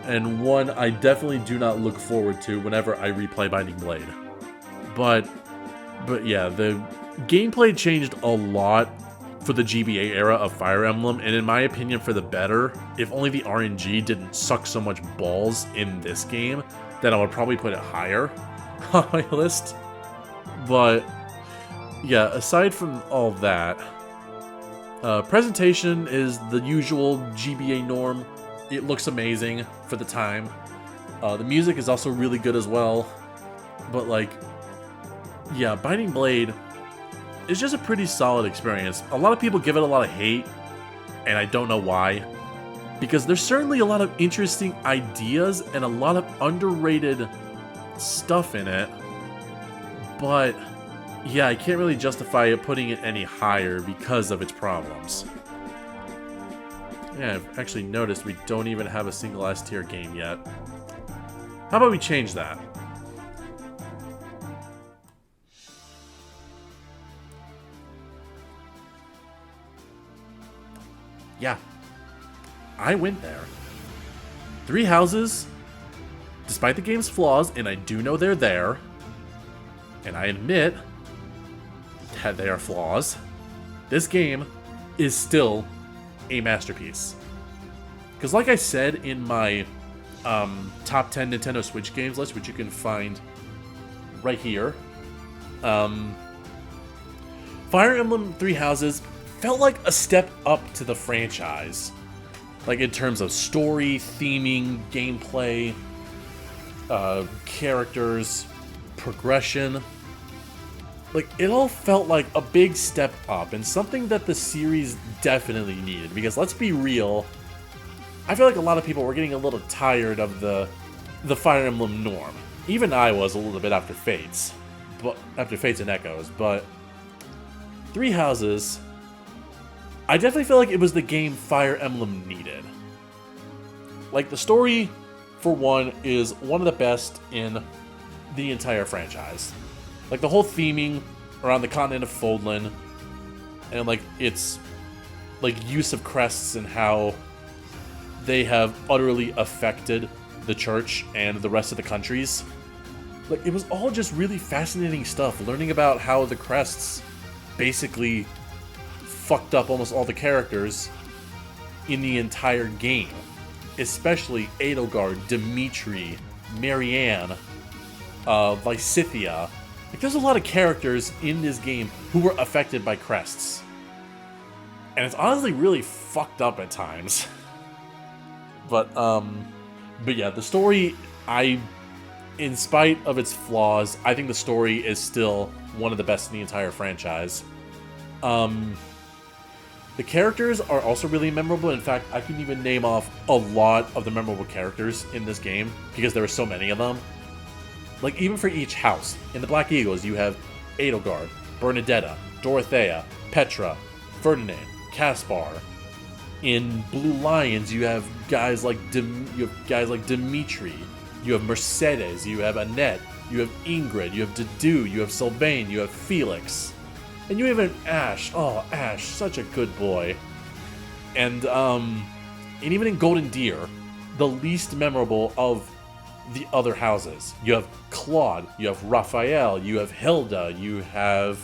and one I definitely do not look forward to whenever I replay Binding Blade. But yeah, the gameplay changed a lot for the GBA era of Fire Emblem, and in my opinion for the better. If only the RNG didn't suck so much balls in this game, then I would probably put it higher on my list. But yeah, aside from all that, presentation is the usual GBA norm. It looks amazing for the time. The music is also really good as well. But like, yeah, Binding Blade is just a pretty solid experience. A lot of people give it a lot of hate, and I don't know why. Because there's certainly a lot of interesting ideas and a lot of underrated stuff in it. But yeah, I can't really justify it putting it any higher because of its problems. Yeah, I've actually noticed we don't even have a single S-tier game yet. How about we change that? Yeah, I went there. 3 houses, despite the game's flaws, and I do know they're there, and I admit that they are flaws, this game is still a masterpiece. Because like I said in my top 10 Nintendo Switch games list, which you can find right here, Fire Emblem 3 Houses felt like a step up to the franchise. Like in terms of story, theming, gameplay, characters, progression. Like, it all felt like a big step up and something that the series definitely needed. Because let's be real, I feel like a lot of people were getting a little tired of the Fire Emblem norm. Even I was a little bit after Fates and Echoes, but 3 Houses, I definitely feel like it was the game Fire Emblem needed. Like, the story, for one, is one of the best in the entire franchise. Like, the whole theming around the continent of Fodlan, and, like, its, like, use of crests and how they have utterly affected the church and the rest of the countries. Like, it was all just really fascinating stuff, learning about how the crests basically fucked up almost all the characters in the entire game. Especially Edelgard, Dimitri, Marianne, Lysithea. Like, there's a lot of characters in this game who were affected by crests. And it's honestly really fucked up at times. But yeah, the story, in spite of its flaws, I think the story is still one of the best in the entire franchise. The characters are also really memorable. In fact, I can even name off a lot of the memorable characters in this game because there are so many of them. Like, even for each house. In the Black Eagles, you have Edelgard, Bernadetta, Dorothea, Petra, Ferdinand, Caspar. In Blue Lions, you have guys like Dimitri, you have Mercedes, you have Annette, you have Ingrid, you have Dedue, you have Sylvain, you have Felix. And you have an Ash. Oh, Ash, such a good boy. And even in Golden Deer, the least memorable of the other houses. You have Claude, you have Raphael, you have Hilda, you have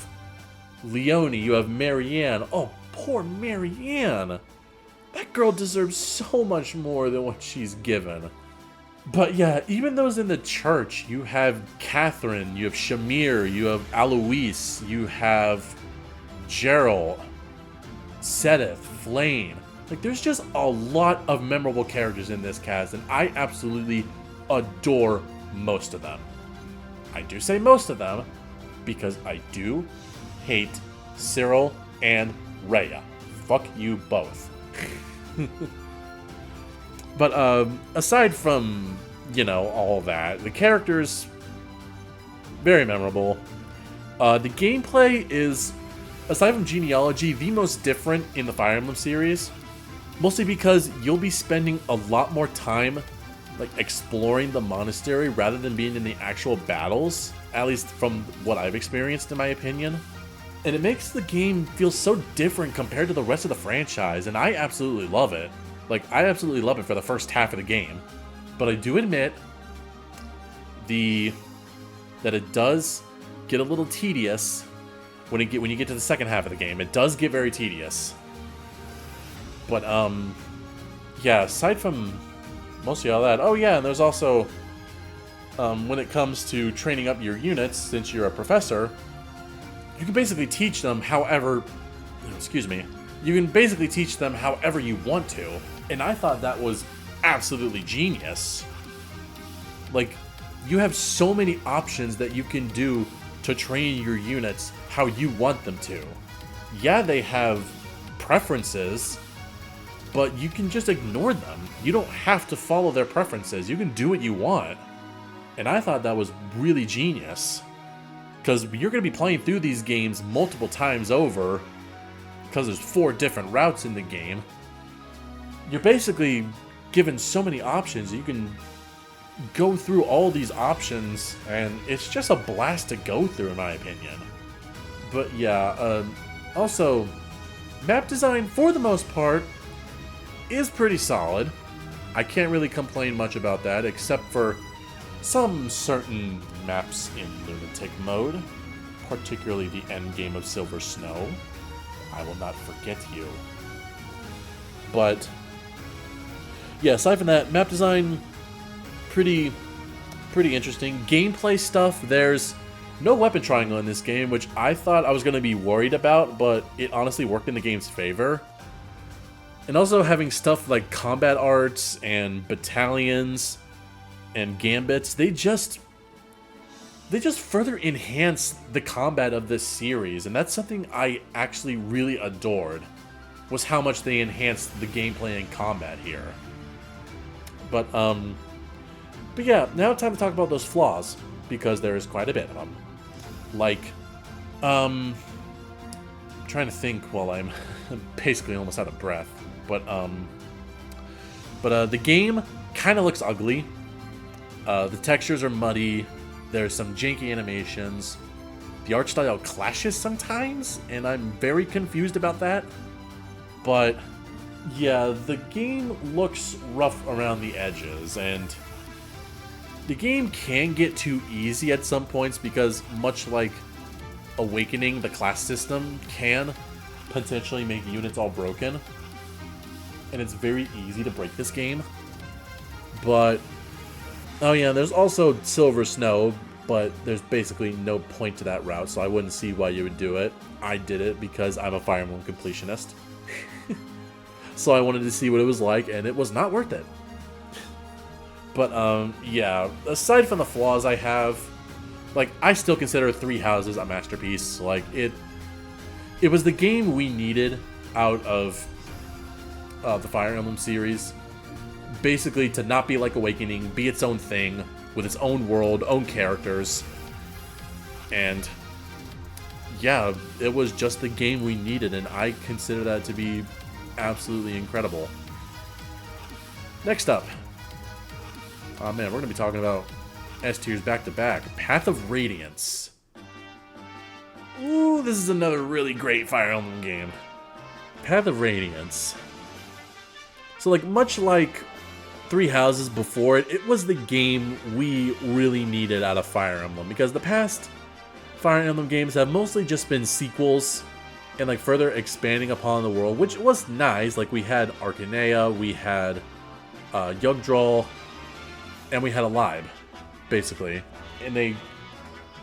Leonie, you have Marianne. Oh, poor Marianne. That girl deserves so much more than what she's given. But yeah, even those in the church, you have Catherine, you have Shamir, you have Alois, you have Gerald, Sedith, Flame. Like, there's just a lot of memorable characters in this cast, and I absolutely adore most of them. I do say most of them because I do hate Cyril and Rhea. Fuck you both. But aside from you know, all of that. The characters, very memorable. The gameplay is, aside from genealogy, the most different in the Fire Emblem series. Mostly because you'll be spending a lot more time like exploring the monastery rather than being in the actual battles, at least from what I've experienced in my opinion. And it makes the game feel so different compared to the rest of the franchise, and I absolutely love it. Like, I absolutely love it for the first half of the game. But I do admit that it does get a little tedious when you get to the second half of the game. It does get very tedious. But yeah, aside from mostly all that, oh yeah, and there's also when it comes to training up your units, since you're a professor, you can basically teach them however, you can basically teach them however you want to. And I thought that was absolutely genius. Like, you have so many options that you can do to train your units how you want them to. Yeah, they have preferences, but you can just ignore them. You don't have to follow their preferences. You can do what you want. And I thought that was really genius. Because you're going to be playing through these games multiple times over, because there's 4 different routes in the game. You're basically given so many options. You can go through all these options, and it's just a blast to go through, in my opinion. But yeah, also, map design, for the most part, is pretty solid. I can't really complain much about that, except for some certain maps in Lunatic mode, particularly the endgame of Silver Snow. I will not forget you. But yeah, aside from that, map design, pretty interesting. Gameplay stuff, there's no weapon triangle in this game, which I thought I was going to be worried about, but it honestly worked in the game's favor. And also having stuff like combat arts and battalions and gambits, they just further enhance the combat of this series, and that's something I actually really adored, was how much they enhanced the gameplay and combat here. But yeah, now time to talk about those flaws, because there is quite a bit of them. Like, I'm trying to think while I'm basically almost out of breath. But the game kind of looks ugly. The textures are muddy. There's some janky animations. The art style clashes sometimes, and I'm very confused about that. But yeah, the game looks rough around the edges, and the game can get too easy at some points because, much like Awakening, the class system can potentially make units all broken. And it's very easy to break this game. But oh yeah, there's also Silver Snow, but there's basically no point to that route, so I wouldn't see why you would do it. I did it because I'm a Fire Emblem completionist. So I wanted to see what it was like, and it was not worth it. But yeah, aside from the flaws I have, like, I still consider Three Houses a masterpiece. Like, it was the game we needed out of the Fire Emblem series. Basically, to not be like Awakening, be its own thing, with its own world, own characters. And yeah, it was just the game we needed, and I consider that to be absolutely incredible. Next up. Oh man, we're going to be talking about S tiers back to back. Path of Radiance. Ooh, this is another really great Fire Emblem game. Path of Radiance. So, like, much like Three Houses before it, it was the game we really needed out of Fire Emblem, because the past Fire Emblem games have mostly just been sequels and, like, further expanding upon the world, which was nice. Like, we had Arcanea, we had Yggdrasil, and we had Alive, basically. And they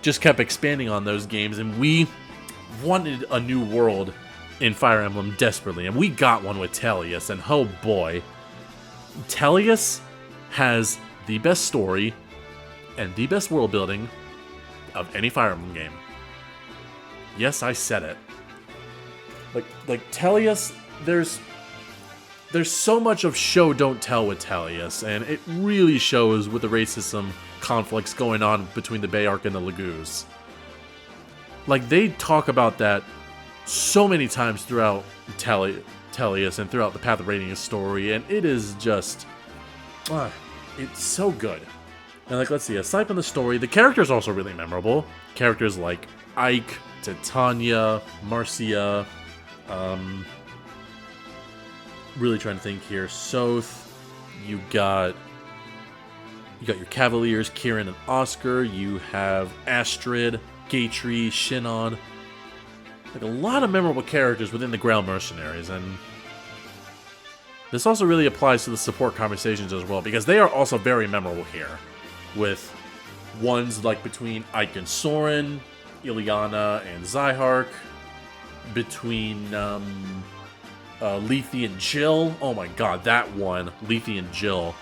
just kept expanding on those games, and we wanted a new world in Fire Emblem desperately, and we got one with Tellius, and oh boy, Tellius has the best story and the best world building of any Fire Emblem game. Yes, I said it. Like Tellius, there's there's so much of show don't tell with Tellius, and it really shows with the racism conflicts going on between the Bayark and the Laguz. Like, they talk about that so many times throughout Tellius and throughout the Path of Radiance story, and it is just... it's so good. And like, let's see, aside from the story, the characters are also really memorable. Characters like Ike, Titania, Marcia, really trying to think here. Soth, you got your Cavaliers, Kieran and Oscar. You have Astrid, Gatry, Shinon. Like, a lot of memorable characters within the Grail Mercenaries, and this also really applies to the support conversations as well, because they are also very memorable here, with ones like between Ike and Soren, Ileana and Zyhark, between Lethe and Jill. Oh my god, that one, Lethe and Jill.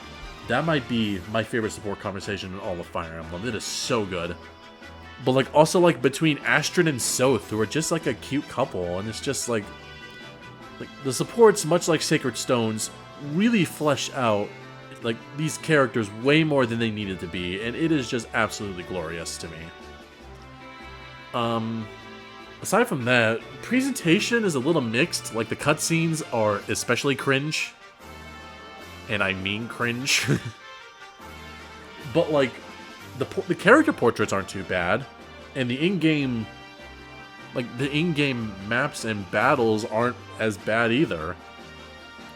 That might be my favorite support conversation in all of Fire Emblem. It is so good. But like, also like between Astrid and Soth, who are just like a cute couple, and it's just like the supports, much like Sacred Stones, really flesh out like these characters way more than they needed to be, and it is just absolutely glorious to me. Aside from that, presentation is a little mixed. Like, the cutscenes are especially cringe, and I mean cringe. But like, the character portraits aren't too bad, and the in-game maps and battles aren't as bad either.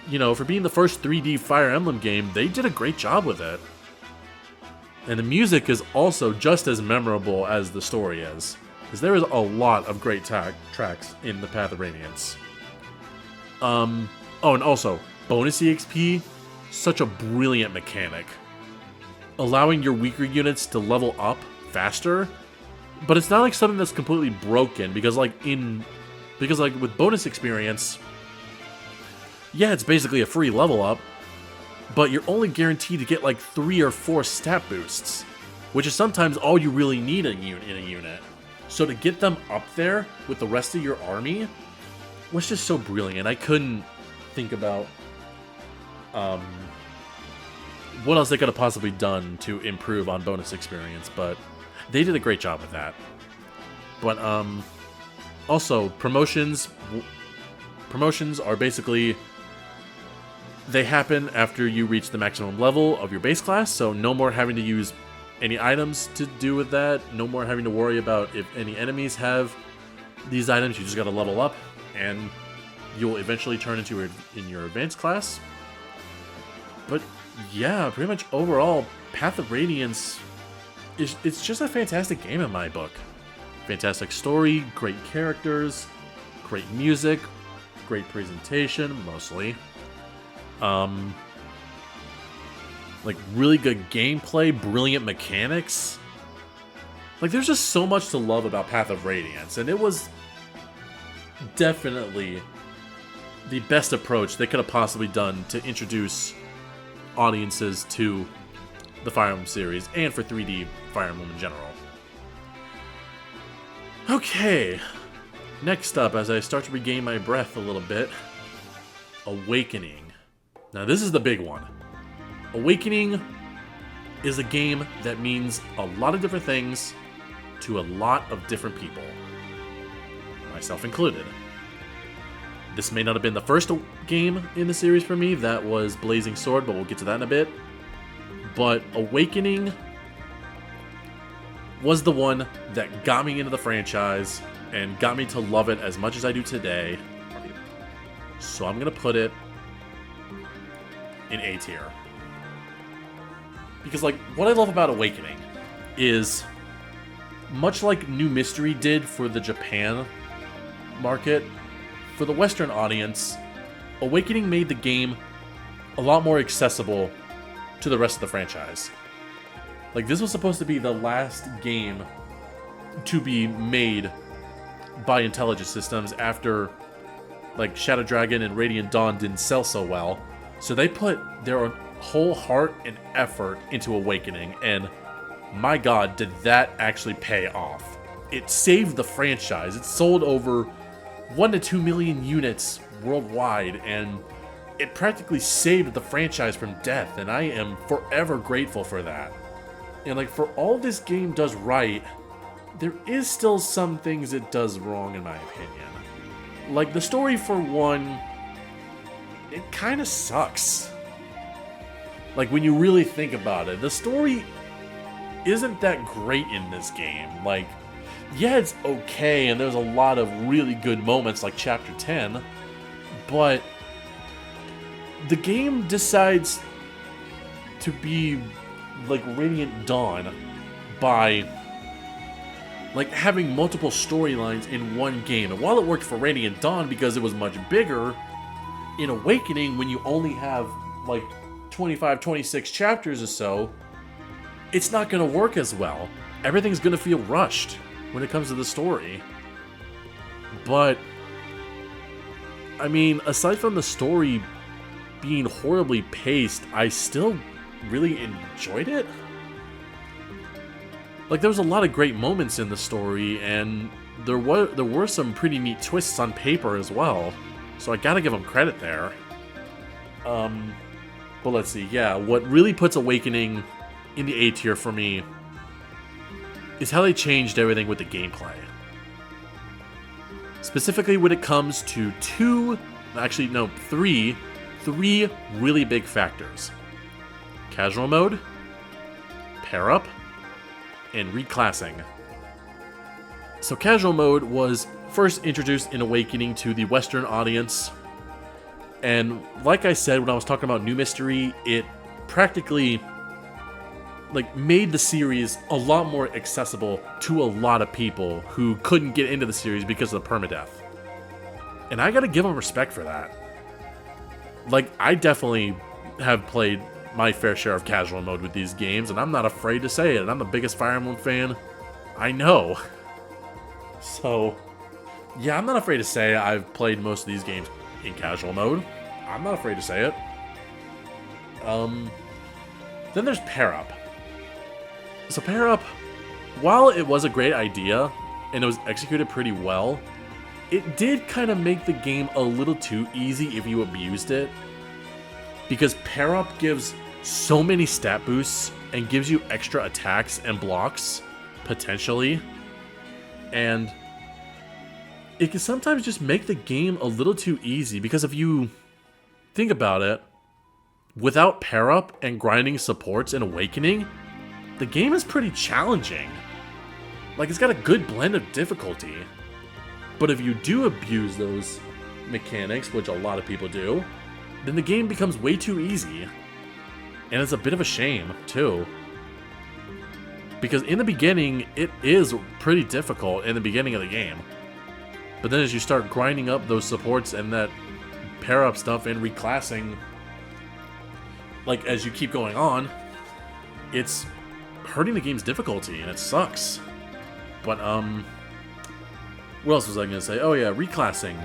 You know, for being the first 3D Fire Emblem game, they did a great job with it. And the music is also just as memorable as the story is, because there is a lot of great tracks in the Path of Radiance. Oh, and also, bonus EXP, such a brilliant mechanic. Allowing your weaker units to level up faster, but it's not like something that's completely broken, because like with bonus experience, yeah, it's basically a free level up, but you're only guaranteed to get like 3 or 4 stat boosts, which is sometimes all you really need in a unit. So to get them up there with the rest of your army was just so brilliant. I couldn't think about what else they could have possibly done to improve on bonus experience, but they did a great job with that. But also, promotions are basically, they happen after you reach the maximum level of your base class, so no more having to use any items to do with that, no more having to worry about if any enemies have these items. You just gotta level up, and you'll eventually turn into in your advanced class. But yeah, pretty much overall, Path of Radiance it's just a fantastic game in my book. Fantastic story, great characters, great music, great presentation, mostly. Like, really good gameplay, brilliant mechanics. Like, there's just so much to love about Path of Radiance, and it was definitely the best approach they could have possibly done to introduce audiences to the Fire Emblem series, and for 3D Fire Emblem in general. Okay, next up, as I start to regain my breath a little bit, Awakening. Now this is the big one. Awakening is a game that means a lot of different things to a lot of different people, myself included. This may not have been the first game in the series for me, that was Blazing Sword, but we'll get to that in a bit. But Awakening was the one that got me into the franchise and got me to love it as much as I do today. So I'm going to put it in A tier. Because, like, what I love about Awakening is, much like New Mystery did for the Japan market, for the Western audience, Awakening made the game a lot more accessible to the rest of the franchise. Like, this was supposed to be the last game to be made by Intelligent Systems after, like, Shadow Dragon and Radiant Dawn didn't sell so well. So they put their whole heart and effort into Awakening, and my god, did that actually pay off. It saved the franchise. It sold over 1 to 2 million units worldwide, and it practically saved the franchise from death, and I am forever grateful for that. And like, for all this game does right, there is still some things it does wrong in my opinion. Like, the story for one, it kind of sucks. Like, when you really think about it, the story isn't that great in this game. Like, yeah, it's okay, and there's a lot of really good moments like Chapter 10, but the game decides to be like Radiant Dawn by like having multiple storylines in one game. And while it worked for Radiant Dawn because it was much bigger, in Awakening, when you only have like 25, 26 chapters or so, it's not going to work as well. Everything's going to feel rushed when it comes to the story. But I mean, aside from the story being horribly paced, I still really enjoyed it. Like, there was a lot of great moments in the story, and there were some pretty neat twists on paper as well. So I gotta give them credit there. But let's see, yeah, what really puts Awakening in the A tier for me is how they changed everything with the gameplay. Specifically when it comes to three really big factors. Casual mode, pair up, and reclassing. So casual mode was first introduced in Awakening to the Western audience, and like I said when I was talking about New Mystery, it practically like made the series a lot more accessible to a lot of people who couldn't get into the series because of the permadeath. And I gotta give them respect for that. Like, I definitely have played my fair share of casual mode with these games, and I'm not afraid to say it, and I'm the biggest Fire Emblem fan I know. So, yeah, I'm not afraid to say I've played most of these games in casual mode. I'm not afraid to say it. Then there's pair up. So pair up, while it was a great idea, and it was executed pretty well, it did kind of make the game a little too easy if you abused it. Because pair up gives so many stat boosts and gives you extra attacks and blocks, potentially. And it can sometimes just make the game a little too easy, because if you think about it, without pair up and grinding supports in Awakening, the game is pretty challenging. Like, it's got a good blend of difficulty. But if you do abuse those mechanics, which a lot of people do, then the game becomes way too easy. And it's a bit of a shame, too. Because in the beginning, it is pretty difficult in the beginning of the game. But then as you start grinding up those supports and that pair-up stuff and reclassing, like, as you keep going on, it's hurting the game's difficulty, and it sucks. But, what else was I gonna say? Oh yeah, reclassing.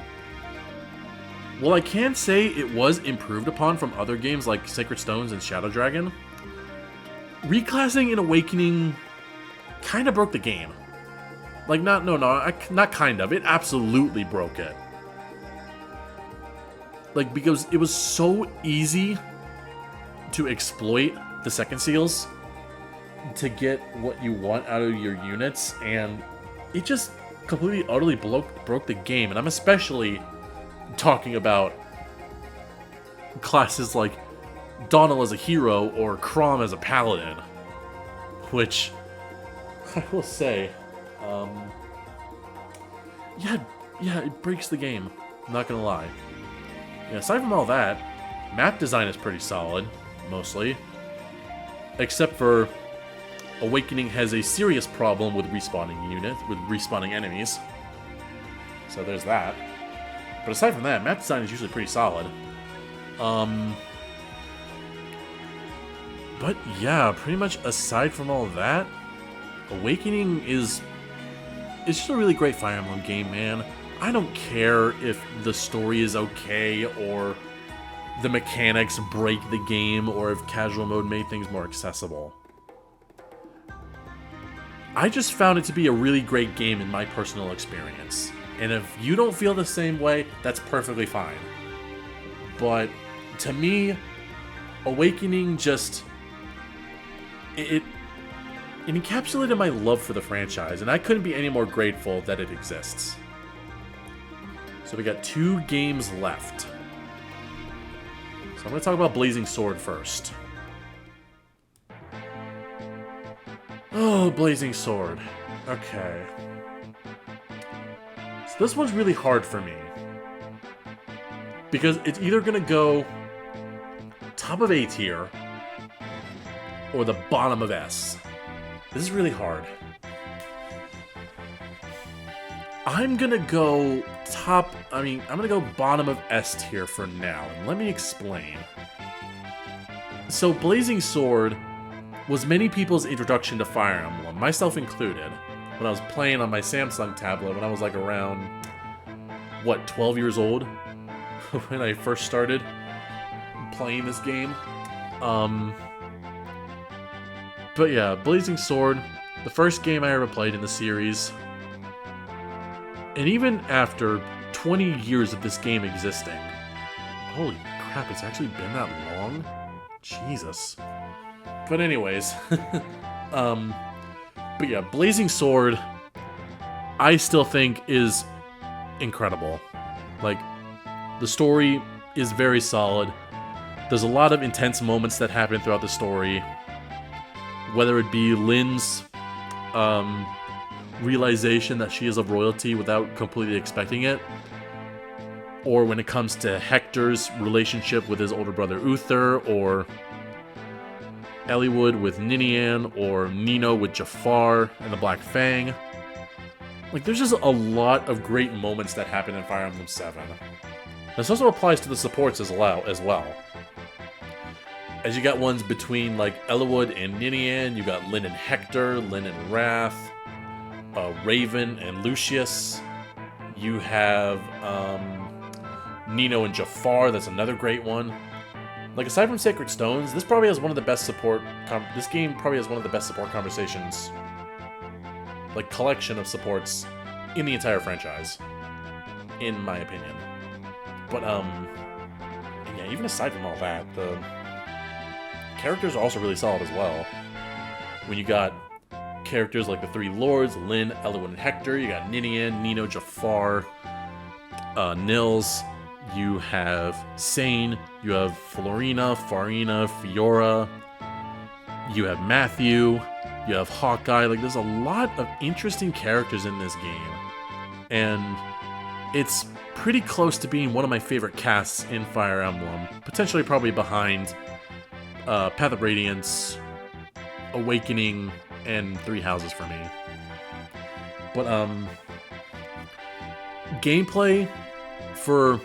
Well, I can say it was improved upon from other games like Sacred Stones and Shadow Dragon. Reclassing in Awakening kind of broke the game. Like, not kind of. It absolutely broke it. Like, because it was so easy to exploit the second seals to get what you want out of your units, and it just completely, utterly broke the game. And I'm especially talking about classes like Donald as a hero or Chrom as a paladin, which I will say, yeah, it breaks the game. I'm not gonna lie. Yeah, aside from all that, map design is pretty solid, mostly, except for Awakening has a serious problem with respawning enemies. So there's that. But aside from that, map design is usually pretty solid. But yeah, pretty much aside from all that, Awakening is just a really great Fire Emblem game, man. I don't care if the story is okay, or the mechanics break the game, or if casual mode made things more accessible. I just found it to be a really great game in my personal experience. And if you don't feel the same way, that's perfectly fine. But to me, Awakening just... It encapsulated my love for the franchise, and I couldn't be any more grateful that it exists. So we got 2 games left. So I'm going to talk about Blazing Sword first. Oh, Blazing Sword. Okay. So this one's really hard for me. Because it's either going to go top of A tier or the bottom of S. This is really hard. I'm gonna go I'm gonna go bottom of S tier for now, and let me explain. So Blazing Sword was many people's introduction to Fire Emblem, myself included, when I was playing on my Samsung tablet when I was like around, 12 years old? When I first started playing this game. But yeah, Blazing Sword, the first game I ever played in the series. And even after 20 years of this game existing, holy crap, it's actually been that long? Jesus. But anyways, but yeah, Blazing Sword, I still think is incredible. Like, the story is very solid. There's a lot of intense moments that happen throughout the story. Whether it be Lynn's realization that she is of royalty without completely expecting it, or when it comes to Hector's relationship with his older brother Uther, or Eliwood with Ninian, or Nino with Jafar and the Black Fang. Like, there's just a lot of great moments that happen in Fire Emblem 7. This also applies to the supports as well. As you got ones between, like, Eliwood and Ninian, you got Lyn and Hector, Lyn and Wrath, Raven and Lucius. You have Nino and Jafar, that's another great one. Like, aside from Sacred Stones, this probably has one of the best support... this game probably has one of the best support conversations, like, collection of supports in the entire franchise, in my opinion. But, and yeah, even aside from all that, the characters are also really solid as well. When you got characters like the 3 Lords, Lyn, Eliwood, and Hector, you got Ninian, Nino, Jafar, Nils, you have Sane, you have Florina, Farina, Fiora, you have Matthew, you have Hawkeye. Like, there's a lot of interesting characters in this game, and it's pretty close to being one of my favorite casts in Fire Emblem, potentially probably behind Path of Radiance, Awakening, and Three Houses for me. But gameplay for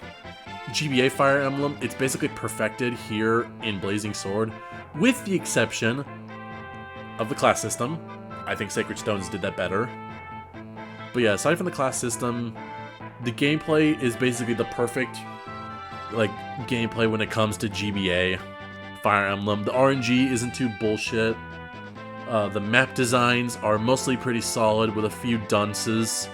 GBA Fire Emblem, it's basically perfected here in Blazing Sword, with the exception of the class system. I think Sacred Stones did that better. But yeah, aside from the class system, the gameplay is basically the perfect, like, gameplay when it comes to GBA Fire Emblem. The RNG isn't too bullshit. The map designs are mostly pretty solid with a few dunces.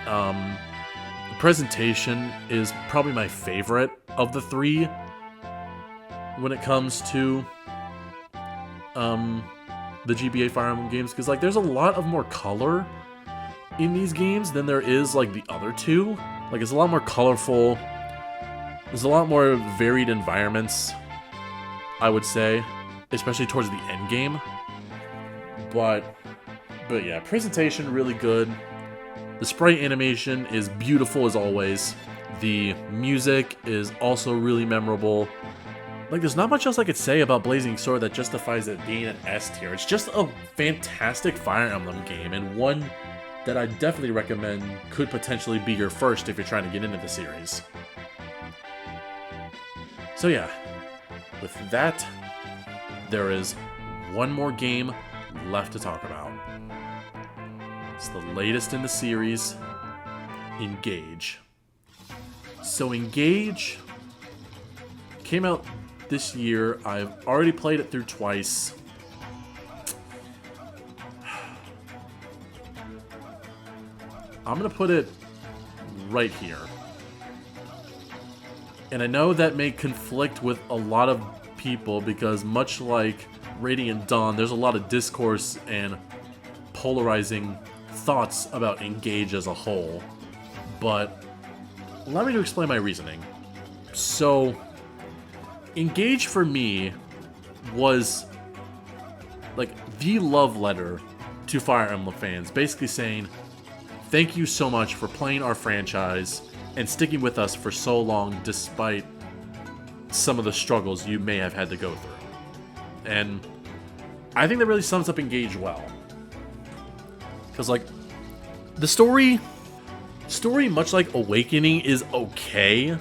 The presentation is probably my favorite of the 3 when it comes to the GBA Fire Emblem games, because, like, there's a lot of more color in these games than there is, like, the other 2. Like, it's a lot more colorful. There's a lot more varied environments, I would say, especially towards the end game. But yeah, presentation really good. The sprite animation is beautiful as always. The music is also really memorable. Like, there's not much else I could say about Blazing Sword that justifies it being an S tier. It's just a fantastic Fire Emblem game, and one that I definitely recommend could potentially be your first if you're trying to get into the series. So yeah, with that, there is one more game left to talk about. It's the latest in the series, Engage. So Engage came out this year. I've already played it through twice. I'm gonna put it right here. And I know that may conflict with a lot of people because much like Radiant Dawn, there's a lot of discourse and polarizing thoughts about Engage as a whole. But allow me to explain my reasoning. So, Engage for me was like the love letter to Fire Emblem fans, basically saying, thank you so much for playing our franchise and sticking with us for so long despite some of the struggles you may have had to go through. And I think that really sums up Engage well. Because, like, the story, much like Awakening, is okay.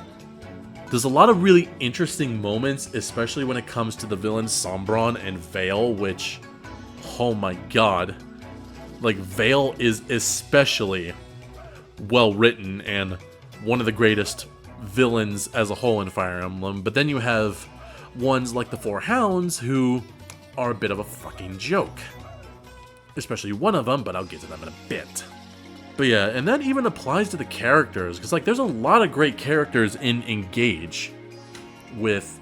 There's a lot of really interesting moments, especially when it comes to the villains Sombron and Vale, which, oh my god. Like, Vale is especially well written and one of the greatest villains as a whole in Fire Emblem. But then you have ones like the Four Hounds who are a bit of a fucking joke. Especially one of them, but I'll get to them in a bit. But yeah, and that even applies to the characters, because like there's a lot of great characters in Engage, with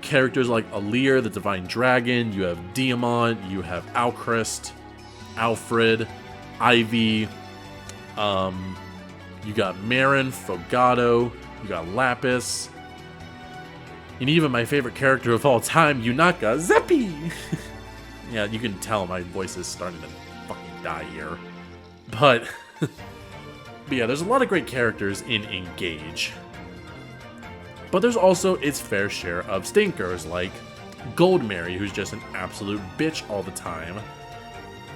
characters like Alir, the Divine Dragon, you have Diamant, you have Alchrist, Alfred, Ivy, you got Marin, Fogado, you got Lapis, and even my favorite character of all time, Yunaka, Zeppi! Yeah, you can tell my voice is starting to fucking die here. But yeah, there's a lot of great characters in Engage. But there's also its fair share of stinkers, like Goldmary, who's just an absolute bitch all the time.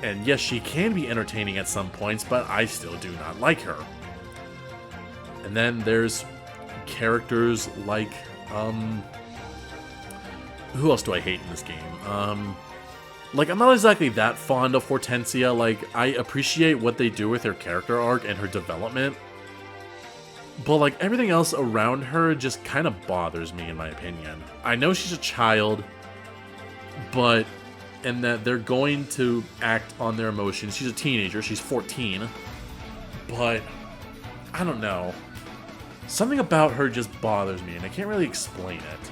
And yes, she can be entertaining at some points, but I still do not like her. And then there's characters like, who else do I hate in this game? Like, I'm not exactly that fond of Hortensia. Like, I appreciate what they do with her character arc and her development. But, like, everything else around her just kind of bothers me, in my opinion. I know she's a child, but... and that they're going to act on their emotions. She's a teenager. She's 14. But, I don't know. Something about her just bothers me, and I can't really explain it.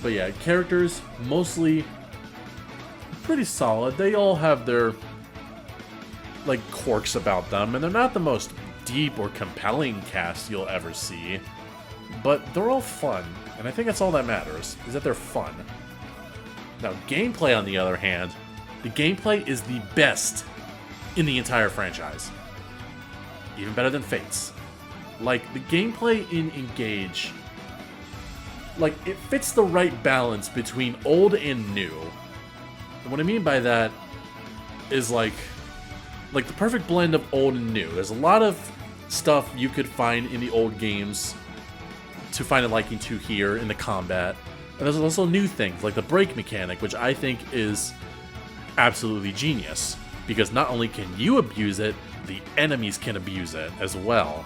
But yeah, characters, mostly pretty solid. They all have their, like, quirks about them, and they're not the most deep or compelling cast you'll ever see. But they're all fun, and I think that's all that matters, is that they're fun. Now, gameplay, on the other hand, the gameplay is the best in the entire franchise. Even better than Fate's. Like, the gameplay in Engage, like, it fits the right balance between old and new. And what I mean by that is, like the perfect blend of old and new. There's a lot of stuff you could find in the old games to find a liking to here in the combat. And there's also new things, like the break mechanic, which I think is absolutely genius. Because not only can you abuse it, the enemies can abuse it as well.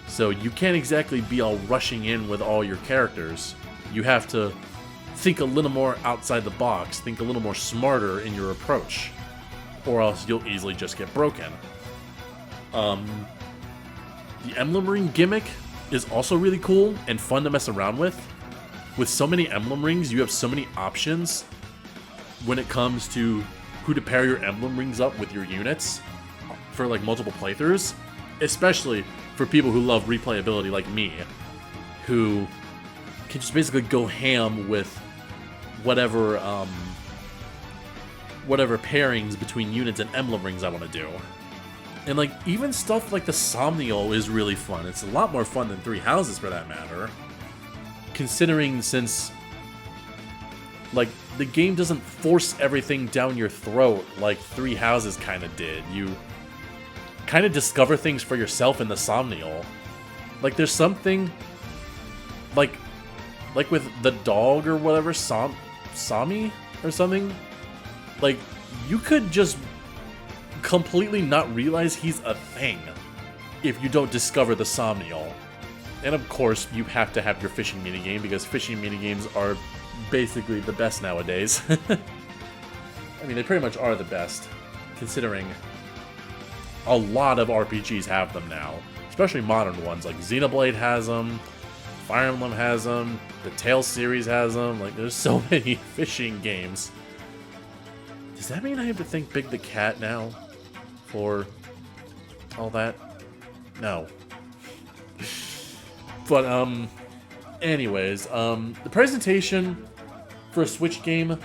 So you can't exactly be all rushing in with all your characters. You have to think a little more outside the box, think a little more smarter in your approach. Or else you'll easily just get broken. The Emblem Ring gimmick is also really cool and fun to mess around with. With so many Emblem Rings, you have so many options when it comes to who to pair your Emblem Rings up with your units for like multiple playthroughs. Especially for people who love replayability like me, who can just basically go ham with whatever pairings between units and Emblem Rings I want to do. And like even stuff like the Somnial is really fun. It's a lot more fun than Three Houses for that matter. Considering since like the game doesn't force everything down your throat like Three Houses kind of did. You kind of discover things for yourself in the Somnial. Like there's something like with the dog or whatever, Sami or something. Like you could just completely not realize he's a thing if you don't discover the Somnial. And of course, you have to have your fishing minigame, because fishing minigames are basically the best nowadays. I mean, they pretty much are the best, considering a lot of RPGs have them now. Especially modern ones, like Xenoblade has them, Fire Emblem has them. The Tales series has them. Like, there's so many fishing games. Does that mean I have to thank Big the Cat now for all that? No. But, anyways, the presentation for a Switch game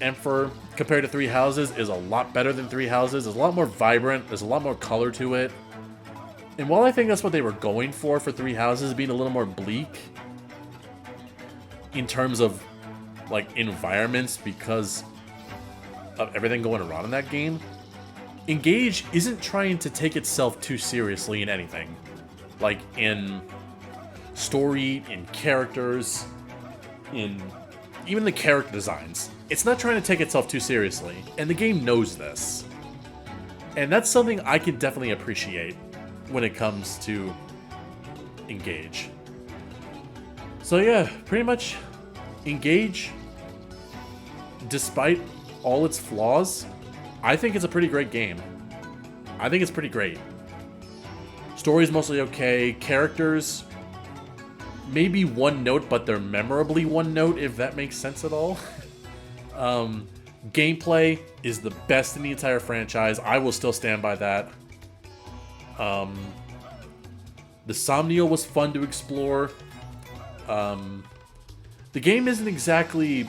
and for compared to Three Houses is a lot better than Three Houses. It's a lot more vibrant. There's a lot more color to it. And while I think that's what they were going for Three Houses, being a little more bleak in terms of, like, environments because of everything going around in that game, Engage isn't trying to take itself too seriously in anything. Like, in story, in characters, in even the character designs. It's not trying to take itself too seriously, and the game knows this. And that's something I can definitely appreciate when it comes to Engage. So yeah, pretty much Engage, despite all its flaws, I think it's a pretty great game. I think it's pretty great. Story's mostly okay. Characters, maybe one note, but they're memorably one note, if that makes sense at all. Gameplay is the best in the entire franchise. I will still stand by that. The Somnial was fun to explore. The game isn't exactly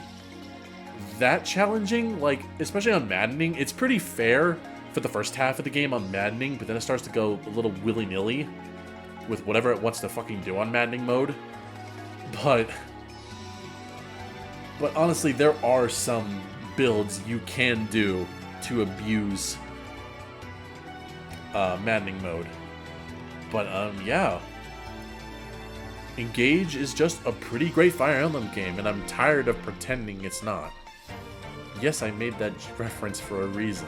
that challenging, like, especially on Maddening. It's pretty fair for the first half of the game on Maddening, but then it starts to go a little willy-nilly with whatever it wants to fucking do on Maddening mode. But honestly, there are some builds you can do to abuse Maddening mode. But yeah, Engage is just a pretty great Fire Emblem game, and I'm tired of pretending it's not. Yes, I made that reference for a reason.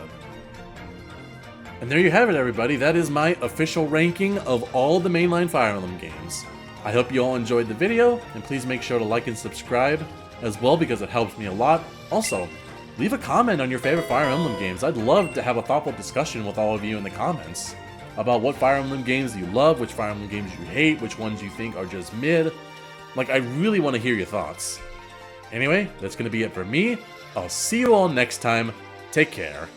And there you have it, everybody. That is my official ranking of all the mainline Fire Emblem games. I hope you all enjoyed the video, and please make sure to like and subscribe as well, because it helps me a lot. Also, leave a comment on your favorite Fire Emblem games. I'd love to have a thoughtful discussion with all of you in the comments about what Fire Emblem games you love, which Fire Emblem games you hate, which ones you think are just mid. Like, I really want to hear your thoughts. Anyway, that's going to be it for me. I'll see you all next time. Take care.